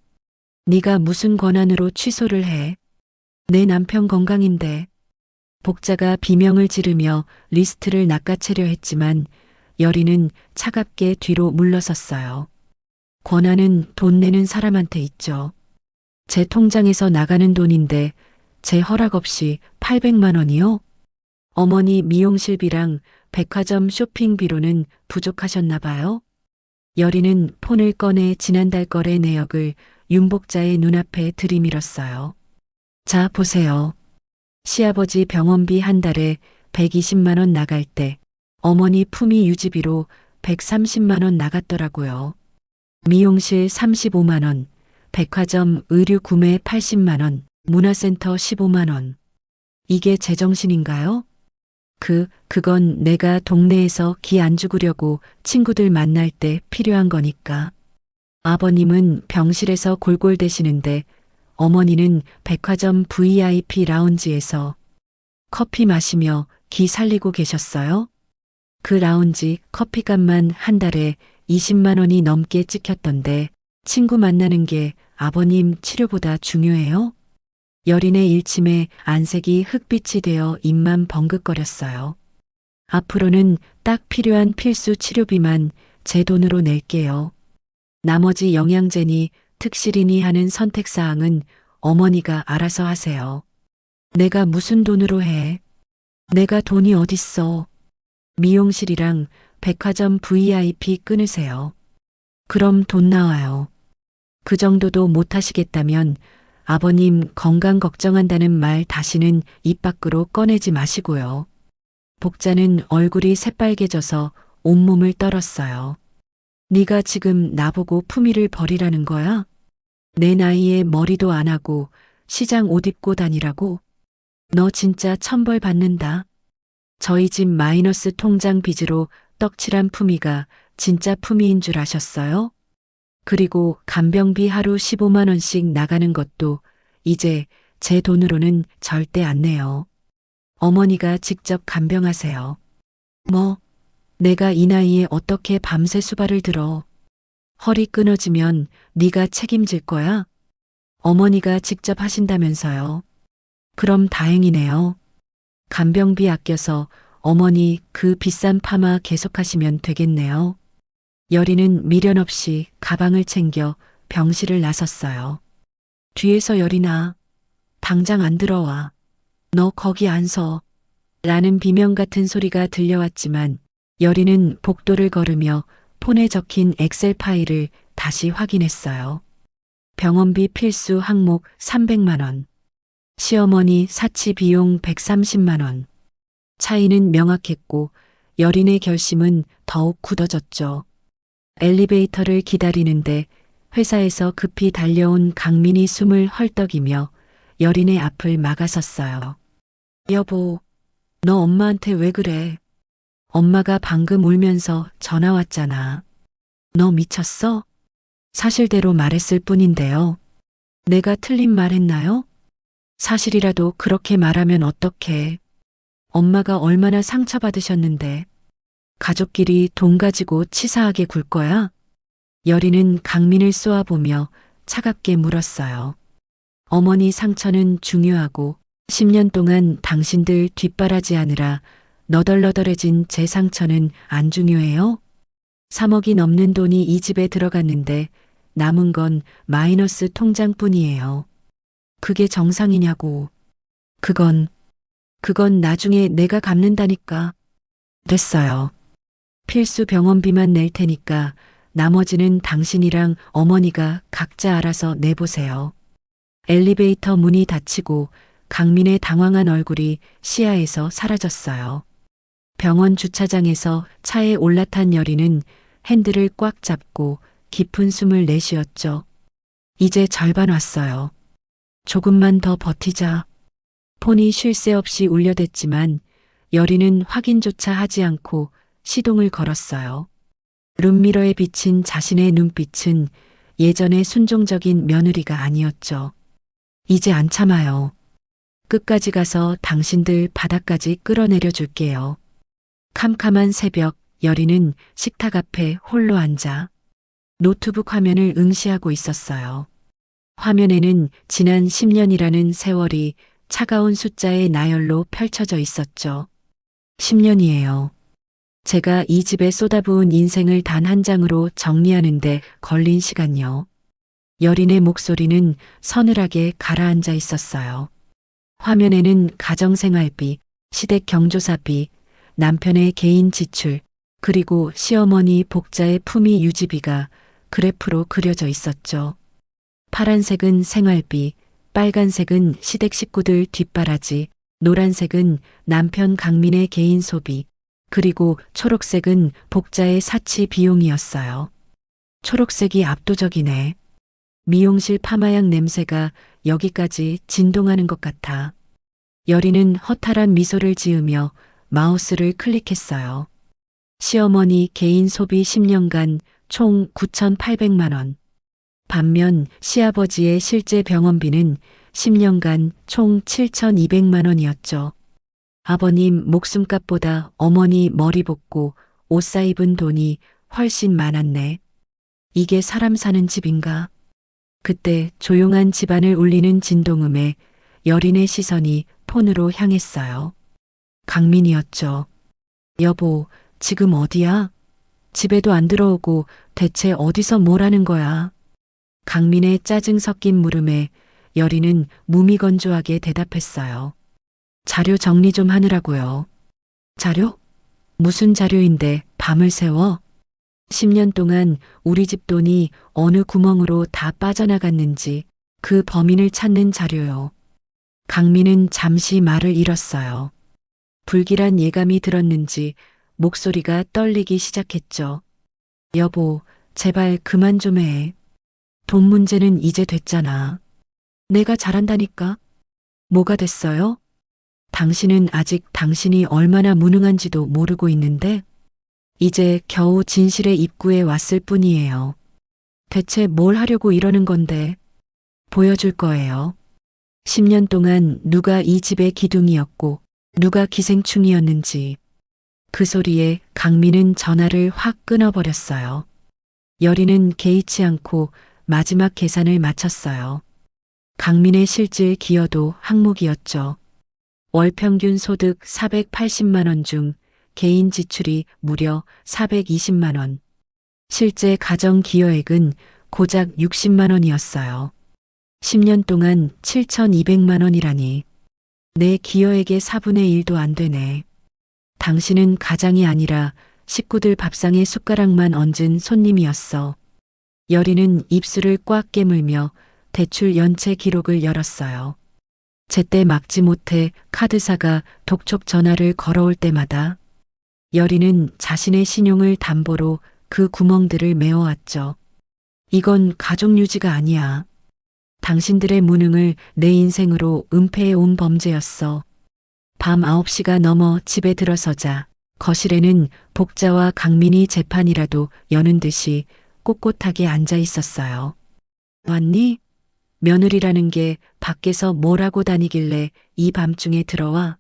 네가 무슨 권한으로 취소를 해? 내 남편 건강인데. 복자가 비명을 지르며 리스트를 낚아채려 했지만 여리는 차갑게 뒤로 물러섰어요. 권한은 돈 내는 사람한테 있죠. 제 통장에서 나가는 돈인데 제 허락 없이 800만 원이요? 어머니 미용실비랑 백화점 쇼핑비로는 부족하셨나 봐요. 여리는 폰을 꺼내 지난달 거래 내역을 윤복자의 눈앞에 들이밀었어요. 자, 보세요. 시아버지 병원비 한 달에 120만 원 나갈 때 어머니 품위 유지비로 130만 원 나갔더라고요. 미용실 35만 원, 백화점 의류 구매 80만 원, 문화센터 15만 원. 이게 제정신인가요? 그건 내가 동네에서 기 안 죽으려고 친구들 만날 때 필요한 거니까. 아버님은 병실에서 골골대시는데 어머니는 백화점 VIP 라운지에서 커피 마시며 기 살리고 계셨어요? 그 라운지 커피값만 한 달에 20만 원이 넘게 찍혔던데 친구 만나는 게 아버님 치료보다 중요해요? 여린의 일침에 안색이 흑빛이 되어 입만 벙긋거렸어요. 앞으로는 딱 필요한 필수 치료비만 제 돈으로 낼게요. 나머지 영양제니 특실이니 하는 선택사항은 어머니가 알아서 하세요. 내가 무슨 돈으로 해? 내가 돈이 어딨어. 미용실이랑 백화점 VIP 끊으세요. 그럼 돈 나와요. 그 정도도 못 하시겠다면 아버님 건강 걱정한다는 말 다시는 입 밖으로 꺼내지 마시고요. 복자는 얼굴이 새빨개져서 온몸을 떨었어요. 네가 지금 나보고 품위를 버리라는 거야? 내 나이에 머리도 안 하고 시장 옷 입고 다니라고? 너 진짜 천벌 받는다. 저희 집 마이너스 통장 빚으로 떡칠한 품위가 진짜 품위인 줄 아셨어요? 그리고 간병비 하루 15만 원씩 나가는 것도 이제 제 돈으로는 절대 안 내요. 어머니가 직접 간병하세요. 뭐, 내가 이 나이에 어떻게 밤새 수발을 들어. 허리 끊어지면 네가 책임질 거야? 어머니가 직접 하신다면서요. 그럼 다행이네요. 간병비 아껴서 어머니 그 비싼 파마 계속하시면 되겠네요. 여리는 미련 없이 가방을 챙겨 병실을 나섰어요. 뒤에서 여리나, 당장 안 들어와. 너 거기 안 서. 라는 비명 같은 소리가 들려왔지만 여리는 복도를 걸으며 폰에 적힌 엑셀 파일을 다시 확인했어요. 병원비 필수 항목 300만 원. 시어머니 사치 비용 130만 원. 차이는 명확했고 여린의 결심은 더욱 굳어졌죠. 엘리베이터를 기다리는데 회사에서 급히 달려온 강민이 숨을 헐떡이며 여린의 앞을 막아섰어요. 여보, 너 엄마한테 왜 그래? 엄마가 방금 울면서 전화 왔잖아. 너 미쳤어? 사실대로 말했을 뿐인데요. 내가 틀린 말 했나요? 사실이라도 그렇게 말하면 어떡해. 엄마가 얼마나 상처받으셨는데. 가족끼리 돈 가지고 치사하게 굴 거야? 여린은 강민을 쏘아보며 차갑게 물었어요. 어머니 상처는 중요하고 10년 동안 당신들 뒷바라지하느라 너덜너덜해진 제 상처는 안 중요해요? 3억이 넘는 돈이 이 집에 들어갔는데 남은 건 마이너스 통장뿐이에요. 그게 정상이냐고. 그건 나중에 내가 갚는다니까. 됐어요. 필수 병원비만 낼 테니까 나머지는 당신이랑 어머니가 각자 알아서 내보세요. 엘리베이터 문이 닫히고 강민의 당황한 얼굴이 시야에서 사라졌어요. 병원 주차장에서 차에 올라탄 여린은 핸들을 꽉 잡고 깊은 숨을 내쉬었죠. 이제 절반 왔어요. 조금만 더 버티자. 폰이 쉴 새 없이 울려댔지만 여린은 확인조차 하지 않고 시동을 걸었어요. 룸미러에 비친 자신의 눈빛은 예전의 순종적인 며느리가 아니었죠. 이제 안 참아요. 끝까지 가서 당신들 바닥까지 끌어내려 줄게요. 캄캄한 새벽, 여린은 식탁 앞에 홀로 앉아 노트북 화면을 응시하고 있었어요. 화면에는 지난 10년이라는 세월이 차가운 숫자의 나열로 펼쳐져 있었죠. 10년이에요. 제가 이 집에 쏟아부은 인생을 단 한 장으로 정리하는데 걸린 시간요. 여린의 목소리는 서늘하게 가라앉아 있었어요. 화면에는 가정생활비, 시댁 경조사비, 남편의 개인 지출, 그리고 시어머니 복자의 품위 유지비가 그래프로 그려져 있었죠. 파란색은 생활비, 빨간색은 시댁 식구들 뒷바라지, 노란색은 남편 강민의 개인 소비, 그리고 초록색은 복자의 사치 비용이었어요. 초록색이 압도적이네. 미용실 파마약 냄새가 여기까지 진동하는 것 같아. 여린은 허탈한 미소를 지으며 마우스를 클릭했어요. 시어머니 개인 소비 10년간 총 9,800만 원. 반면 시아버지의 실제 병원비는 10년간 총 7,200만 원이었죠. 아버님 목숨값보다 어머니 머리 볶고 옷 사입은 돈이 훨씬 많았네. 이게 사람 사는 집인가? 그때 조용한 집안을 울리는 진동음에 여린의 시선이 폰으로 향했어요. 강민이었죠. 여보, 지금 어디야? 집에도 안 들어오고 대체 어디서 뭘 하는 거야? 강민의 짜증 섞인 물음에 여린은 무미건조하게 대답했어요. 자료 정리 좀 하느라고요. 자료? 무슨 자료인데 밤을 새워? 10년 동안 우리 집 돈이 어느 구멍으로 다 빠져나갔는지 그 범인을 찾는 자료요. 강민은 잠시 말을 잃었어요. 불길한 예감이 들었는지 목소리가 떨리기 시작했죠. 여보, 제발 그만 좀 해. 돈 문제는 이제 됐잖아. 내가 잘한다니까. 뭐가 됐어요? 당신은 아직 당신이 얼마나 무능한지도 모르고 있는데 이제 겨우 진실의 입구에 왔을 뿐이에요. 대체 뭘 하려고 이러는 건데 보여줄 거예요. 10년 동안 누가 이 집의 기둥이었고 누가 기생충이었는지. 그 소리에 강민은 전화를 확 끊어버렸어요. 여린은 개의치 않고 마지막 계산을 마쳤어요. 강민의 실질 기여도 항목이었죠. 월 평균 소득 480만 원 중 개인 지출이 무려 420만 원. 실제 가정 기여액은 고작 60만 원이었어요. 10년 동안 7,200만 원이라니. 내 기여액의 4분의 1도 안 되네. 당신은 가장이 아니라 식구들 밥상에 숟가락만 얹은 손님이었어. 여린은 입술을 꽉 깨물며 대출 연체 기록을 열었어요. 제때 막지 못해 카드사가 독촉 전화를 걸어올 때마다 여리는 자신의 신용을 담보로 그 구멍들을 메워왔죠. 이건 가족 유지가 아니야. 당신들의 무능을 내 인생으로 은폐해 온 범죄였어. 밤 9시가 넘어 집에 들어서자 거실에는 복자와 강민이 재판이라도 여는 듯이 꼿꼿하게 앉아 있었어요. 왔니? 며느리라는 게 밖에서 뭘 하고 다니길래 이 밤중에 들어와?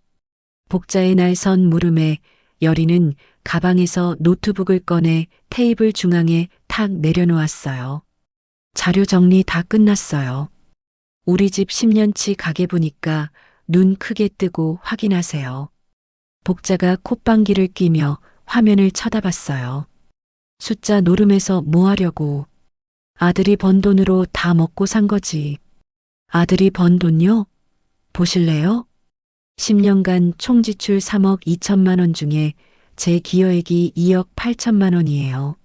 복자의 날 선 물음에 여리는 가방에서 노트북을 꺼내 테이블 중앙에 탁 내려놓았어요. 자료 정리 다 끝났어요. 우리 집 10년치 가계부니까 눈 크게 뜨고 확인하세요. 복자가 콧방귀를 뀌며 화면을 쳐다봤어요. 숫자 노름해서 뭐 하려고. 아들이 번 돈으로 다 먹고 산 거지. 아들이 번 돈요? 보실래요? 10년간 총 지출 3억 2천만 원 중에 제 기여액이 2억 8천만 원이에요.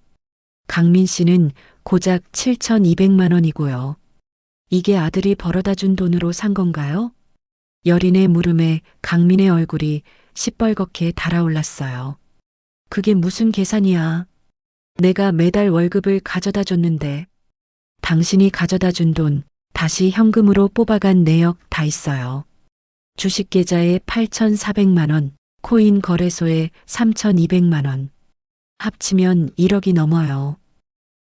강민 씨는 고작 7,200만 원이고요. 이게 아들이 벌어다 준 돈으로 산 건가요? 여린의 물음에 강민의 얼굴이 시뻘겋게 달아올랐어요. 그게 무슨 계산이야. 내가 매달 월급을 가져다 줬는데 당신이 가져다 준 돈 다시 현금으로 뽑아간 내역 다 있어요. 주식 계좌에 8,400만 원, 코인 거래소에 3,200만 원. 합치면 1억이 넘어요.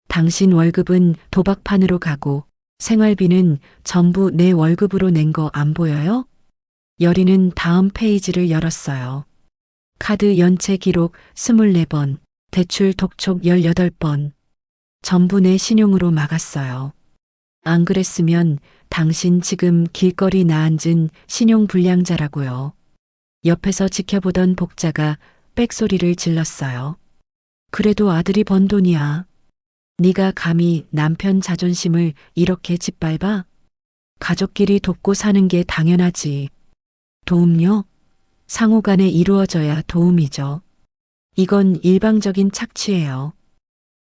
당신 월급은 도박판으로 가고 생활비는 전부 내 월급으로 낸 거 안 보여요? 여리는 다음 페이지를 열었어요. 카드 연체 기록 24번, 대출 독촉 18번. 전부 내 신용으로 막았어요. 안 그랬으면 당신 지금 길거리 나앉은 신용불량자라고요. 옆에서 지켜보던 복자가 빽소리를 질렀어요. 그래도 아들이 번 돈이야. 네가 감히 남편 자존심을 이렇게 짓밟아? 가족끼리 돕고 사는 게 당연하지. 도움요? 상호간에 이루어져야 도움이죠. 이건 일방적인 착취예요.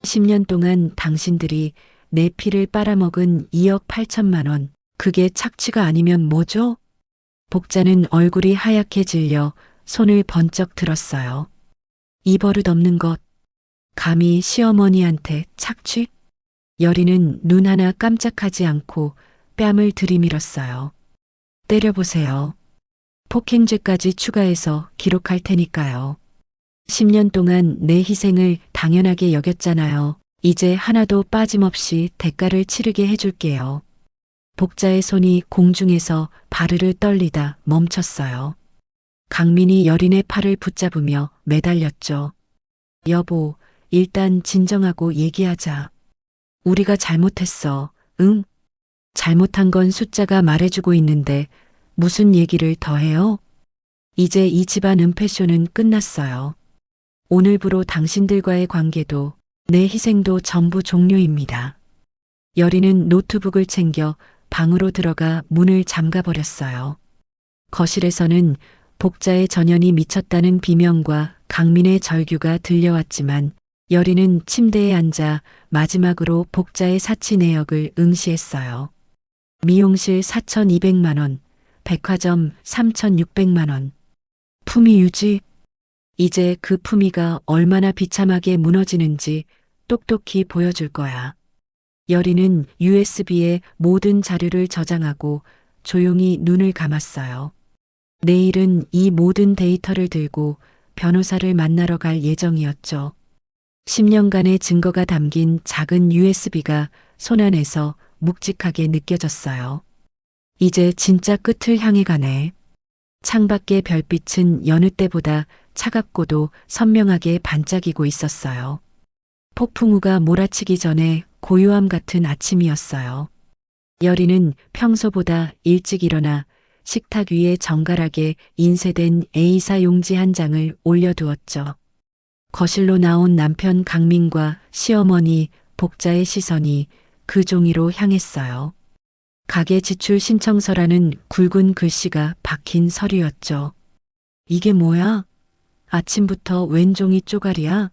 10년 동안 당신들이 내 피를 빨아먹은 2억 8천만 원. 그게 착취가 아니면 뭐죠? 복자는 얼굴이 하얗게 질려 손을 번쩍 들었어요. 이 버릇 없는 것. 감히 시어머니한테 착취? 여리는 눈 하나 깜짝하지 않고 뺨을 들이밀었어요. 때려보세요. 폭행죄까지 추가해서 기록할 테니까요. 10년 동안 내 희생을 당연하게 여겼잖아요. 이제 하나도 빠짐없이 대가를 치르게 해줄게요. 복자의 손이 공중에서 바르르 떨리다 멈췄어요. 강민이 여린의 팔을 붙잡으며 매달렸죠. 여보, 일단 진정하고 얘기하자. 우리가 잘못했어. 응? 잘못한 건 숫자가 말해주고 있는데 무슨 얘기를 더 해요? 이제 이 집안 은폐쇼는 끝났어요. 오늘부로 당신들과의 관계도 내 희생도 전부 종료입니다. 여리는 노트북을 챙겨 방으로 들어가 문을 잠가버렸어요. 거실에서는 복자의 전연이 미쳤다는 비명과 강민의 절규가 들려왔지만 여리는 침대에 앉아 마지막으로 복자의 사치 내역을 응시했어요. 미용실 4,200만 원, 백화점 3,600만 원. 품위 유지. 이제 그 품위가 얼마나 비참하게 무너지는지 똑똑히 보여줄 거야. 여리는 USB에 모든 자료를 저장하고 조용히 눈을 감았어요. 내일은 이 모든 데이터를 들고 변호사를 만나러 갈 예정이었죠. 10년간의 증거가 담긴 작은 USB가 손안에서 묵직하게 느껴졌어요. 이제 진짜 끝을 향해 가네. 창밖의 별빛은 여느 때보다 차갑고도 선명하게 반짝이고 있었어요. 폭풍우가 몰아치기 전에 고요함 같은 아침이었어요. 여리는 평소보다 일찍 일어나 식탁 위에 정갈하게 인쇄된 A사 용지 한 장을 올려두었죠. 거실로 나온 남편 강민과 시어머니 복자의 시선이 그 종이로 향했어요. 가계 지출 신청서라는 굵은 글씨가 박힌 서류였죠. 이게 뭐야? 아침부터 웬 종이 쪼가리야?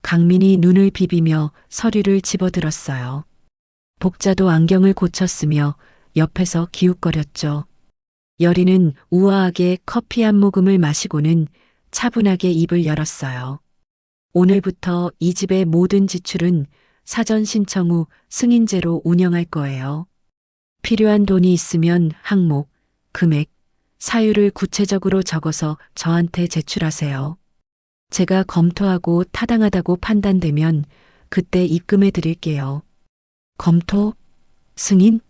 강민이 눈을 비비며 서류를 집어들었어요. 복자도 안경을 고쳤으며 옆에서 기웃거렸죠. 여리는 우아하게 커피 한 모금을 마시고는 차분하게 입을 열었어요. 오늘부터 이 집의 모든 지출은 사전 신청 후 승인제로 운영할 거예요. 필요한 돈이 있으면 항목, 금액, 사유를 구체적으로 적어서 저한테 제출하세요. 제가 검토하고 타당하다고 판단되면 그때 입금해 드릴게요. 검토? 승인?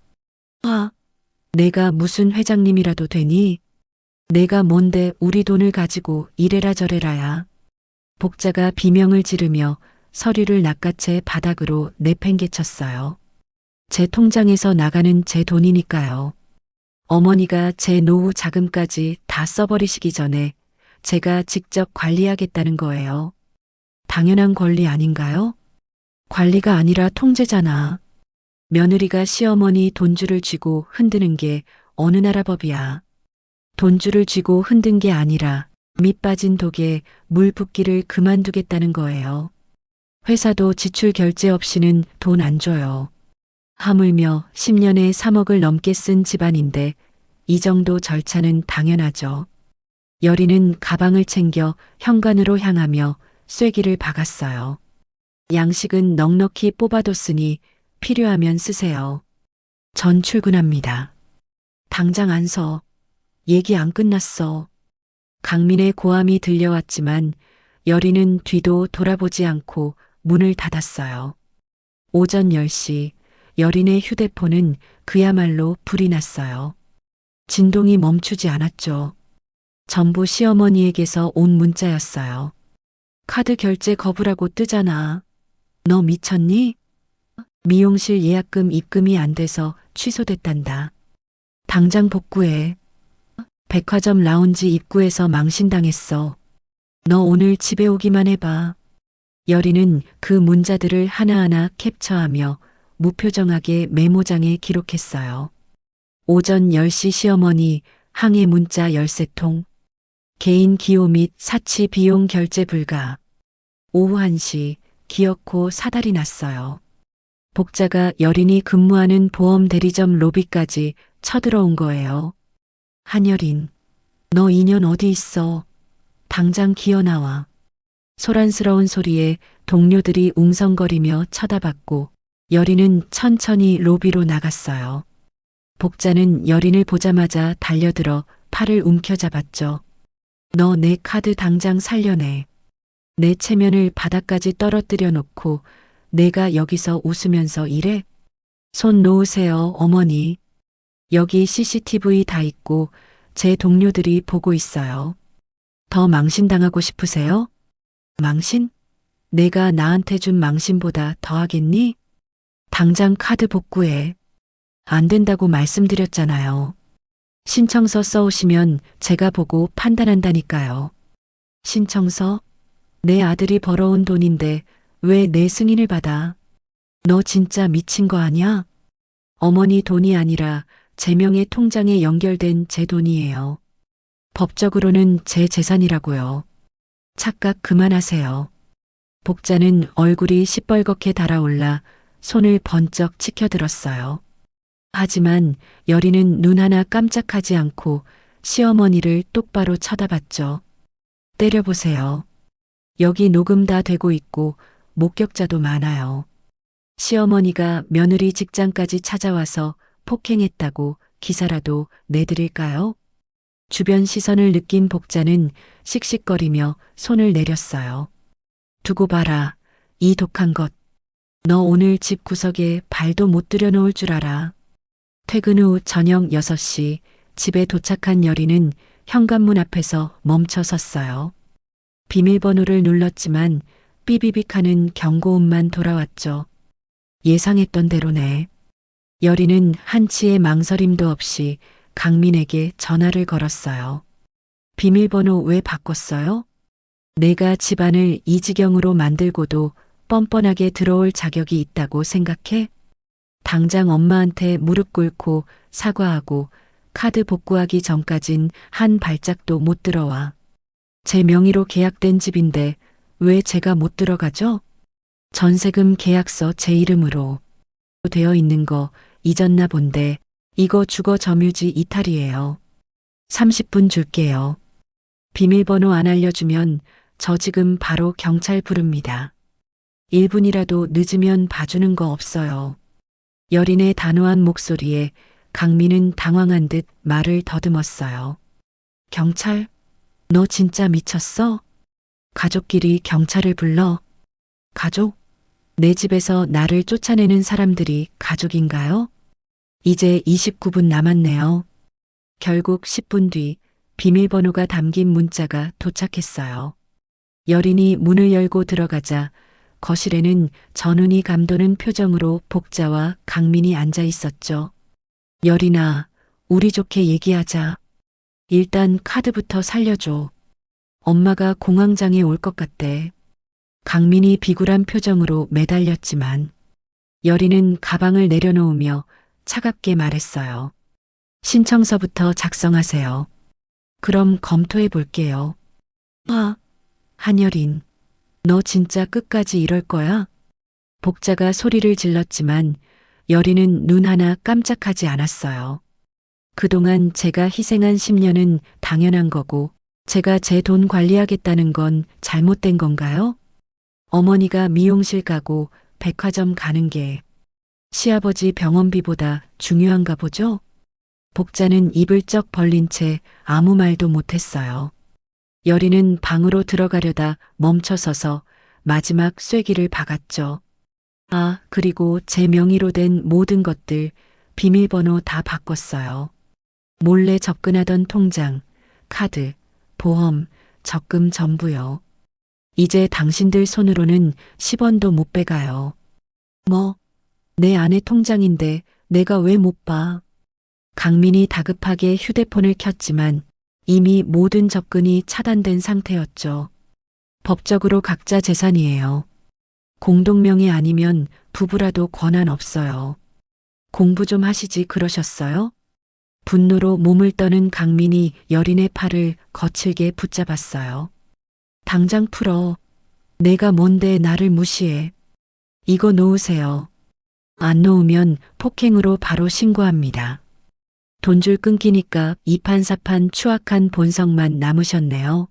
내가 무슨 회장님이라도 되니? 내가 뭔데 우리 돈을 가지고 이래라 저래라야. 복자가 비명을 지르며 서류를 낚아채 바닥으로 내팽개쳤어요. 제 통장에서 나가는 제 돈이니까요. 어머니가 제 노후 자금까지 다 써버리시기 전에 제가 직접 관리하겠다는 거예요. 당연한 권리 아닌가요? 관리가 아니라 통제잖아. 며느리가 시어머니 돈줄을 쥐고 흔드는 게 어느 나라 법이야. 돈줄을 쥐고 흔든 게 아니라 밑 빠진 독에 물 붓기를 그만두겠다는 거예요. 회사도 지출 결제 없이는 돈 안 줘요. 하물며 10년에 3억을 넘게 쓴 집안인데 이 정도 절차는 당연하죠. 여리는 가방을 챙겨 현관으로 향하며 쐐기를 박았어요. 양식은 넉넉히 뽑아뒀으니 필요하면 쓰세요. 전 출근합니다. 당장 안 서. 얘기 안 끝났어. 강민의 고함이 들려왔지만 여리는 뒤도 돌아보지 않고 문을 닫았어요. 오전 10시 여린의 휴대폰은 그야말로 불이 났어요. 진동이 멈추지 않았죠. 전부 시어머니에게서 온 문자였어요. 카드 결제 거부라고 뜨잖아. 너 미쳤니? 미용실 예약금 입금이 안 돼서 취소됐단다. 당장 복구해. 백화점 라운지 입구에서 망신당했어. 너 오늘 집에 오기만 해봐. 여리는 그 문자들을 하나하나 캡처하며 무표정하게 메모장에 기록했어요. 오전 10시 시어머니 항해 문자 13통. 개인 기호 및 사치 비용 결제 불가. 오후 1시 기어코 사달이 났어요. 복자가 여린이 근무하는 보험 대리점 로비까지 쳐들어온 거예요. 한여린, 너 인연 어디 있어? 당장 기어 나와. 소란스러운 소리에 동료들이 웅성거리며 쳐다봤고 여린은 천천히 로비로 나갔어요. 복자는 여린을 보자마자 달려들어 팔을 움켜잡았죠. 너 내 카드 당장 살려내. 내 체면을 바닥까지 떨어뜨려 놓고 내가 여기서 웃으면서 이래? 손 놓으세요, 어머니. 여기 CCTV 다 있고 제 동료들이 보고 있어요. 더 망신당하고 싶으세요? 망신? 내가 나한테 준 망신보다 더하겠니? 당장 카드 복구해. 안 된다고 말씀드렸잖아요. 신청서 써오시면 제가 보고 판단한다니까요. 신청서? 내 아들이 벌어온 돈인데 왜 내 승인을 받아? 너 진짜 미친 거 아니야? 어머니 돈이 아니라 제 명의 통장에 연결된 제 돈이에요. 법적으로는 제 재산이라고요. 착각 그만하세요. 복자는 얼굴이 시뻘겋게 달아올라 손을 번쩍 치켜들었어요. 하지만 여리는 눈 하나 깜짝하지 않고 시어머니를 똑바로 쳐다봤죠. 때려보세요. 여기 녹음 다 되고 있고 목격자도 많아요. 시어머니가 며느리 직장까지 찾아와서 폭행했다고 기사라도 내드릴까요? 주변 시선을 느낀 복자는 씩씩거리며 손을 내렸어요. 두고 봐라, 이 독한 것. 너 오늘 집 구석에 발도 못 들여놓을 줄 알아. 퇴근 후 저녁 6시 집에 도착한 여리는 현관문 앞에서 멈춰 섰어요. 비밀번호를 눌렀지만 삐비빅 하는 경고음만 돌아왔죠. 예상했던 대로네. 여리는 한치의 망설임도 없이 강민에게 전화를 걸었어요. 비밀번호 왜 바꿨어요? 내가 집안을 이 지경으로 만들고도 뻔뻔하게 들어올 자격이 있다고 생각해? 당장 엄마한테 무릎 꿇고 사과하고 카드 복구하기 전까진 한 발짝도 못 들어와. 제 명의로 계약된 집인데 왜 제가 못 들어가죠? 전세금 계약서 제 이름으로 되어 있는 거 잊었나 본데 이거 주거 점유지 이탈이에요. 30분 줄게요. 비밀번호 안 알려주면 저 지금 바로 경찰 부릅니다. 1분이라도 늦으면 봐주는 거 없어요. 여린의 단호한 목소리에 강민은 당황한 듯 말을 더듬었어요. 경찰? 너 진짜 미쳤어? 가족끼리 경찰을 불러? 가족? 내 집에서 나를 쫓아내는 사람들이 가족인가요? 이제 29분 남았네요. 결국 10분 뒤 비밀번호가 담긴 문자가 도착했어요. 여린이 문을 열고 들어가자 거실에는 전운이 감도는 표정으로 복자와 강민이 앉아 있었죠. 여린아, 우리 좋게 얘기하자. 일단 카드부터 살려줘. 엄마가 공황장애 올 것 같대. 강민이 비굴한 표정으로 매달렸지만 여린은 가방을 내려놓으며 차갑게 말했어요. 신청서부터 작성하세요. 그럼 검토해 볼게요. 한여린, 너 진짜 끝까지 이럴 거야? 복자가 소리를 질렀지만 여린은 눈 하나 깜짝하지 않았어요. 그동안 제가 희생한 10년은 당연한 거고 제가 제 돈 관리하겠다는 건 잘못된 건가요? 어머니가 미용실 가고 백화점 가는 게 시아버지 병원비보다 중요한가 보죠? 복자는 입을 쩍 벌린 채 아무 말도 못했어요. 여린은 방으로 들어가려다 멈춰서서 마지막 쐐기를 박았죠. 그리고 제 명의로 된 모든 것들 비밀번호 다 바꿨어요. 몰래 접근하던 통장, 카드, 보험, 적금 전부요. 이제 당신들 손으로는 10원도 못 빼가요. 내 아내 통장인데 내가 왜 못 봐? 강민이 다급하게 휴대폰을 켰지만 이미 모든 접근이 차단된 상태였죠. 법적으로 각자 재산이에요. 공동명의 아니면 부부라도 권한 없어요. 공부 좀 하시지 그러셨어요? 분노로 몸을 떠는 강민이 여린의 팔을 거칠게 붙잡았어요. 당장 풀어. 내가 뭔데 나를 무시해. 이거 놓으세요. 안 놓으면 폭행으로 바로 신고합니다. 돈줄 끊기니까 이판사판 추악한 본성만 남으셨네요.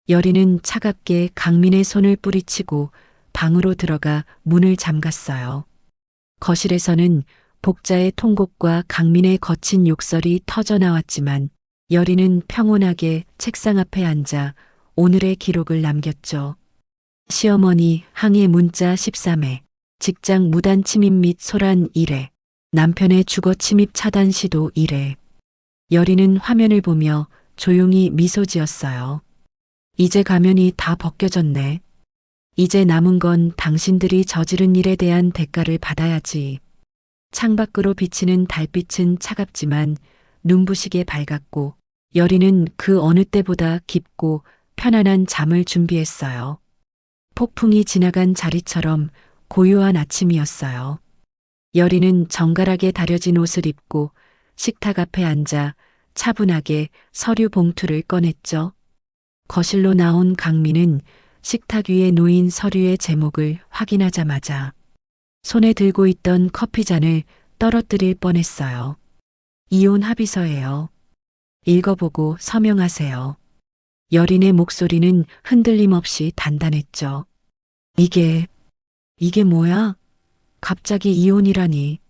여린은 차갑게 강민의 손을 뿌리치고 방으로 들어가 문을 잠갔어요. 거실에서는 복자의 통곡과 강민의 거친 욕설이 터져나왔지만 여린은 평온하게 책상 앞에 앉아 오늘의 기록을 남겼죠. 시어머니 항해 문자 13회, 직장 무단 침입 및 소란 1회, 남편의 주거 침입 차단 시도 1회. 여린은 화면을 보며 조용히 미소 지었어요. 이제 가면이 다 벗겨졌네. 이제 남은 건 당신들이 저지른 일에 대한 대가를 받아야지. 창밖으로 비치는 달빛은 차갑지만 눈부시게 밝았고 여린은 그 어느 때보다 깊고 편안한 잠을 준비했어요. 폭풍이 지나간 자리처럼 고요한 아침이었어요. 여린은 정갈하게 다려진 옷을 입고 식탁 앞에 앉아 차분하게 서류 봉투를 꺼냈죠. 거실로 나온 강민은 식탁 위에 놓인 서류의 제목을 확인하자마자 손에 들고 있던 커피잔을 떨어뜨릴 뻔했어요. 이혼 합의서예요. 읽어보고 서명하세요. 여린의 목소리는 흔들림 없이 단단했죠. 이게 뭐야? 갑자기 이혼이라니.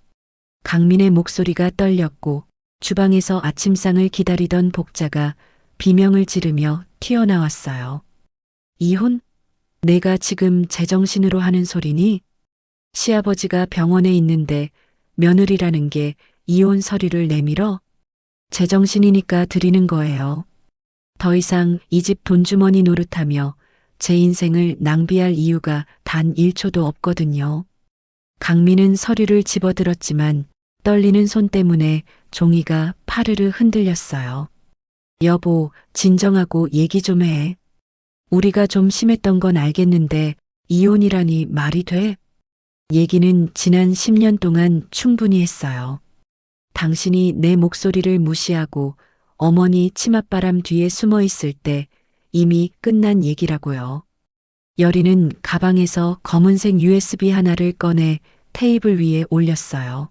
강민의 목소리가 떨렸고 주방에서 아침상을 기다리던 복자가 비명을 지르며 튀어나왔어요. 이혼? 내가 지금 제정신으로 하는 소리니? 시아버지가 병원에 있는데 며느리라는 게 이혼 서류를 내밀어? 제정신이니까 드리는 거예요. 더 이상 이 집 돈주머니 노릇하며 제 인생을 낭비할 이유가 단 1초도 없거든요. 강민은 서류를 집어들었지만 떨리는 손 때문에 종이가 파르르 흔들렸어요. 여보, 진정하고 얘기 좀 해. 우리가 좀 심했던 건 알겠는데 이혼이라니 말이 돼? 얘기는 지난 10년 동안 충분히 했어요. 당신이 내 목소리를 무시하고 어머니 치맛바람 뒤에 숨어 있을 때 이미 끝난 얘기라고요. 여린은 가방에서 검은색 USB 하나를 꺼내 테이블 위에 올렸어요.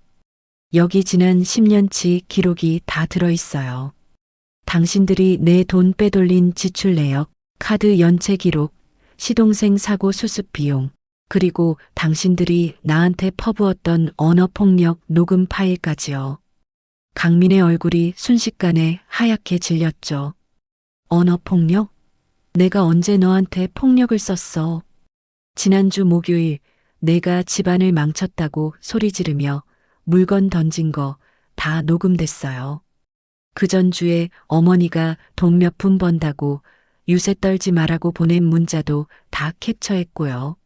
여기 지난 10년치 기록이 다 들어있어요. 당신들이 내 돈 빼돌린 지출 내역, 카드 연체 기록, 시동생 사고 수습 비용, 그리고 당신들이 나한테 퍼부었던 언어폭력 녹음 파일까지요. 강민의 얼굴이 순식간에 하얗게 질렸죠. 언어폭력? 내가 언제 너한테 폭력을 썼어? 지난주 목요일 내가 집안을 망쳤다고 소리 지르며 물건 던진 거 다 녹음됐어요. 그 전주에 어머니가 돈 몇 푼 번다고 유세 떨지 말라고 보낸 문자도 다 캡처했고요.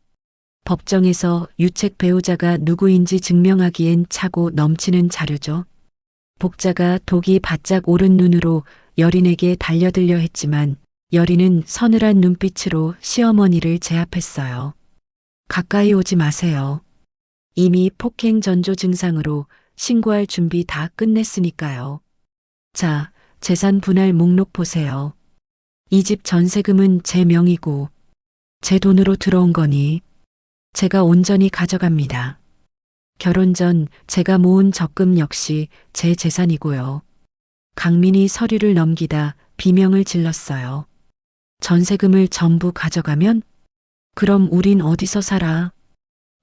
법정에서 유책 배우자가 누구인지 증명하기엔 차고 넘치는 자료죠. 복자가 독이 바짝 오른 눈으로 여린에게 달려들려 했지만 여린은 서늘한 눈빛으로 시어머니를 제압했어요. 가까이 오지 마세요. 이미 폭행 전조 증상으로 신고할 준비 다 끝냈으니까요. 자, 재산 분할 목록 보세요. 이 집 전세금은 제 명의고 제 돈으로 들어온 거니 제가 온전히 가져갑니다. 결혼 전 제가 모은 적금 역시 제 재산이고요. 강민이 서류를 넘기다 비명을 질렀어요. 전세금을 전부 가져가면? 그럼 우린 어디서 살아?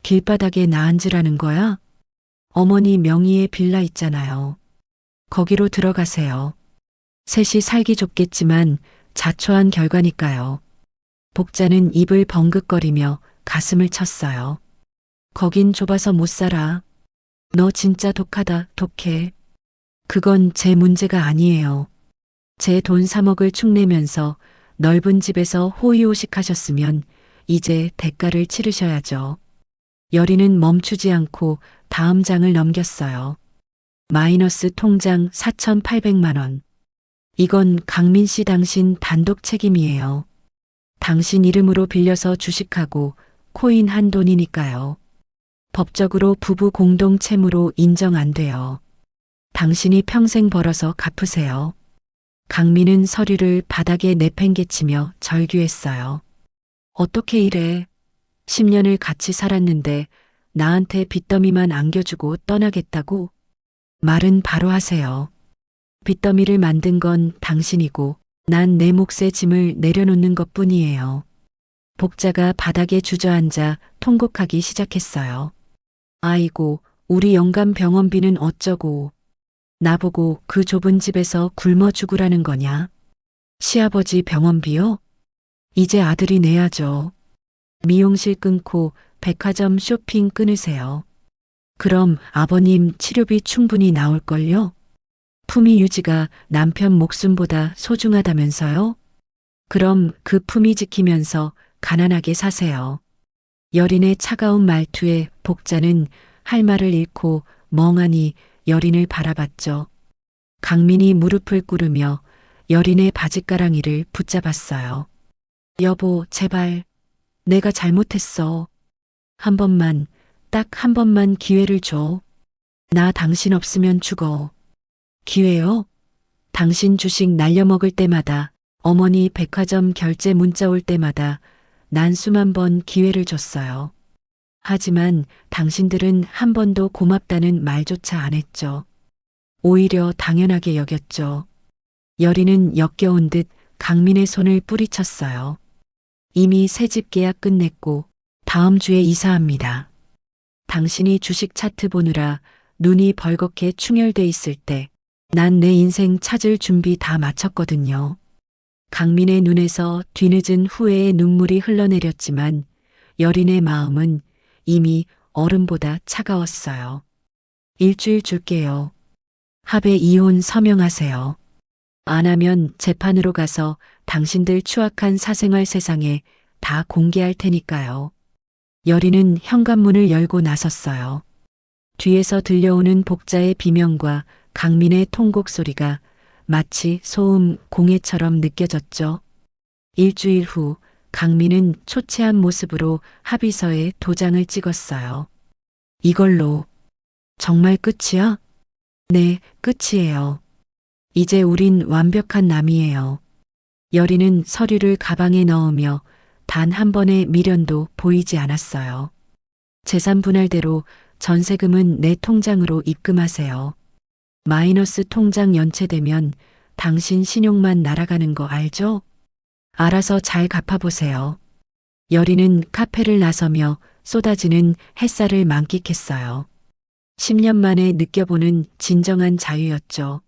길바닥에 나앉으라는 거야? 어머니 명의의 빌라 있잖아요. 거기로 들어가세요. 셋이 살기 좋겠지만 자초한 결과니까요. 복자는 입을 벙긋거리며 가슴을 쳤어요. 거긴 좁아서 못 살아. 너 진짜 독하다, 독해. 그건 제 문제가 아니에요. 제 돈 3억을 축내면서 넓은 집에서 호의호식하셨으면 이제 대가를 치르셔야죠. 여린은 멈추지 않고 다음 장을 넘겼어요. 마이너스 통장 4,800만 원. 이건 강민 씨 당신 단독 책임이에요. 당신 이름으로 빌려서 주식하고 코인 한 돈이니까요. 법적으로 부부 공동 채무로 인정 안 돼요. 당신이 평생 벌어서 갚으세요. 강민은 서류를 바닥에 내팽개치며 절규했어요. 어떻게 이래? 10년을 같이 살았는데 나한테 빚더미만 안겨주고 떠나겠다고? 말은 바로 하세요. 빚더미를 만든 건 당신이고 난 내 몫의 짐을 내려놓는 것뿐이에요. 복자가 바닥에 주저앉아 통곡하기 시작했어요. 아이고, 우리 영감 병원비는 어쩌고. 나보고 그 좁은 집에서 굶어 죽으라는 거냐? 시아버지 병원비요? 이제 아들이 내야죠. 미용실 끊고 백화점 쇼핑 끊으세요. 그럼 아버님 치료비 충분히 나올걸요? 품위 유지가 남편 목숨보다 소중하다면서요? 그럼 그 품위 지키면서 가난하게 사세요. 여린의 차가운 말투에 복자는 할 말을 잃고 멍하니 여린을 바라봤죠. 강민이 무릎을 꿇으며 여린의 바짓가랑이를 붙잡았어요. 여보, 제발. 내가 잘못했어. 한 번만, 딱 한 번만 기회를 줘. 나 당신 없으면 죽어. 기회요? 당신 주식 날려먹을 때마다, 어머니 백화점 결제 문자 올 때마다 난 수만 번 기회를 줬어요. 하지만 당신들은 한 번도 고맙다는 말조차 안 했죠. 오히려 당연하게 여겼죠. 여린은 역겨운 듯 강민의 손을 뿌리쳤어요. 이미 새집 계약 끝냈고 다음 주에 이사합니다. 당신이 주식 차트 보느라 눈이 벌겋게 충혈돼 있을 때 난 내 인생 찾을 준비 다 마쳤거든요. 강민의 눈에서 뒤늦은 후회의 눈물이 흘러내렸지만 여린의 마음은 이미 얼음보다 차가웠어요. 일주일 줄게요. 합의 이혼 서명하세요. 안 하면 재판으로 가서 당신들 추악한 사생활 세상에 다 공개할 테니까요. 여린은 현관문을 열고 나섰어요. 뒤에서 들려오는 복자의 비명과 강민의 통곡 소리가 마치 소음 공해처럼 느껴졌죠. 일주일 후 강민은 초췌한 모습으로 합의서에 도장을 찍었어요. 이걸로 정말 끝이야? 네, 끝이에요. 이제 우린 완벽한 남이에요. 여린은 서류를 가방에 넣으며 단 한 번의 미련도 보이지 않았어요. 재산 분할대로 전세금은 내 통장으로 입금하세요. 마이너스 통장 연체되면 당신 신용만 날아가는 거 알죠? 알아서 잘 갚아보세요. 여린은 카페를 나서며 쏟아지는 햇살을 만끽했어요. 10년 만에 느껴보는 진정한 자유였죠.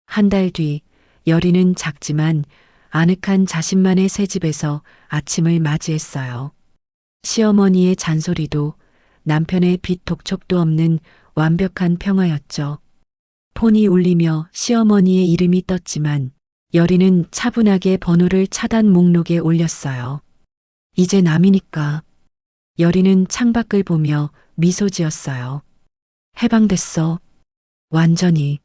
한 달 뒤, 여린은 작지만 아늑한 자신만의 새 집에서 아침을 맞이했어요. 시어머니의 잔소리도 남편의 빚 독촉도 없는 완벽한 평화였죠. 폰이 울리며 시어머니의 이름이 떴지만 여린은 차분하게 번호를 차단 목록에 올렸어요. 이제 남이니까. 여린은 창밖을 보며 미소 지었어요. 해방됐어. 완전히.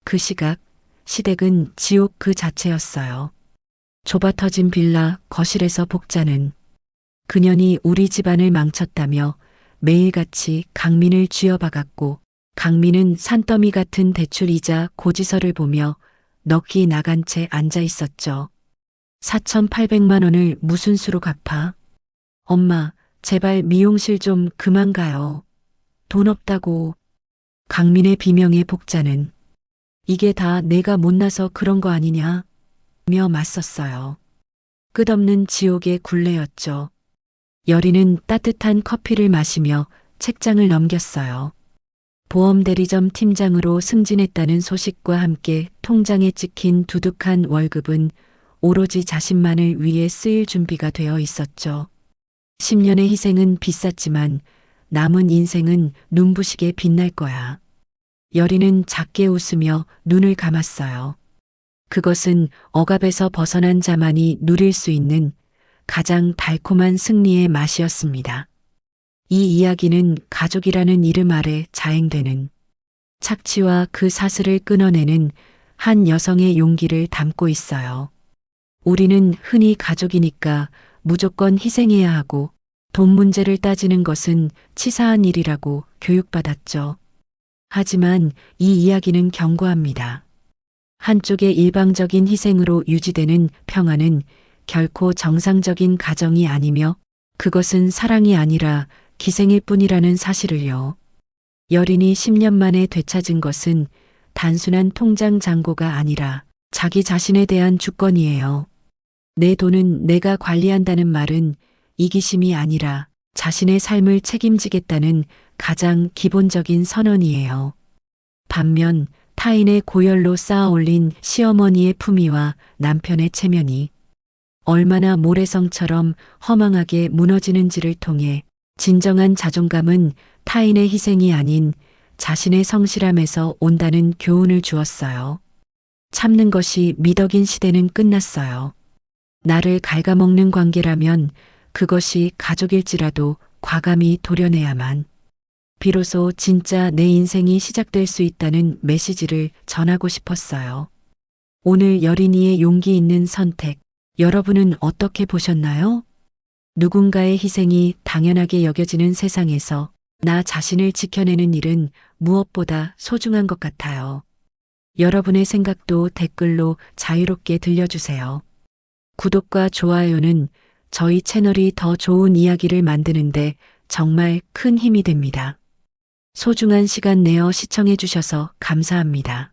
그 시각, 시댁은 지옥 그 자체였어요. 좁아터진 빌라 거실에서 복자는 그년이 우리 집안을 망쳤다며 매일같이 강민을 쥐어박았고 강민은 산더미 같은 대출이자 고지서를 보며 넋이 나간 채 앉아 있었죠. 4,800만 원을 무슨 수로 갚아? 엄마, 제발 미용실 좀 그만 가요. 돈 없다고. 강민의 비명의 복자는 이게 다 내가 못나서 그런 거 아니냐? 며 맞섰어요. 끝없는 지옥의 굴레였죠. 여린은 따뜻한 커피를 마시며 책장을 넘겼어요. 보험 대리점 팀장으로 승진했다는 소식과 함께 통장에 찍힌 두둑한 월급은 오로지 자신만을 위해 쓰일 준비가 되어 있었죠. 10년의 희생은 비쌌지만 남은 인생은 눈부시게 빛날 거야. 여린은 작게 웃으며 눈을 감았어요. 그것은 억압에서 벗어난 자만이 누릴 수 있는 가장 달콤한 승리의 맛이었습니다. 이 이야기는 가족이라는 이름 아래 자행되는 착취와 그 사슬을 끊어내는 한 여성의 용기를 담고 있어요. 우리는 흔히 가족이니까 무조건 희생해야 하고 돈 문제를 따지는 것은 치사한 일이라고 교육받았죠. 하지만 이 이야기는 경고합니다. 한쪽의 일방적인 희생으로 유지되는 평화는 결코 정상적인 가정이 아니며 그것은 사랑이 아니라 기생일 뿐이라는 사실을요. 여린이 10년 만에 되찾은 것은 단순한 통장 잔고가 아니라 자기 자신에 대한 주권이에요. 내 돈은 내가 관리한다는 말은 이기심이 아니라 자신의 삶을 책임지겠다는 가장 기본적인 선언이에요. 반면 타인의 고열로 쌓아 올린 시어머니의 품위와 남편의 체면이 얼마나 모래성처럼 허망하게 무너지는지를 통해 진정한 자존감은 타인의 희생이 아닌 자신의 성실함에서 온다는 교훈을 주었어요. 참는 것이 미덕인 시대는 끝났어요. 나를 갉아먹는 관계라면 그것이 가족일지라도 과감히 도려내야만. 비로소 진짜 내 인생이 시작될 수 있다는 메시지를 전하고 싶었어요. 오늘 여린이의 용기 있는 선택, 여러분은 어떻게 보셨나요? 누군가의 희생이 당연하게 여겨지는 세상에서 나 자신을 지켜내는 일은 무엇보다 소중한 것 같아요. 여러분의 생각도 댓글로 자유롭게 들려주세요. 구독과 좋아요는 저희 채널이 더 좋은 이야기를 만드는데 정말 큰 힘이 됩니다. 소중한 시간 내어 시청해 주셔서 감사합니다.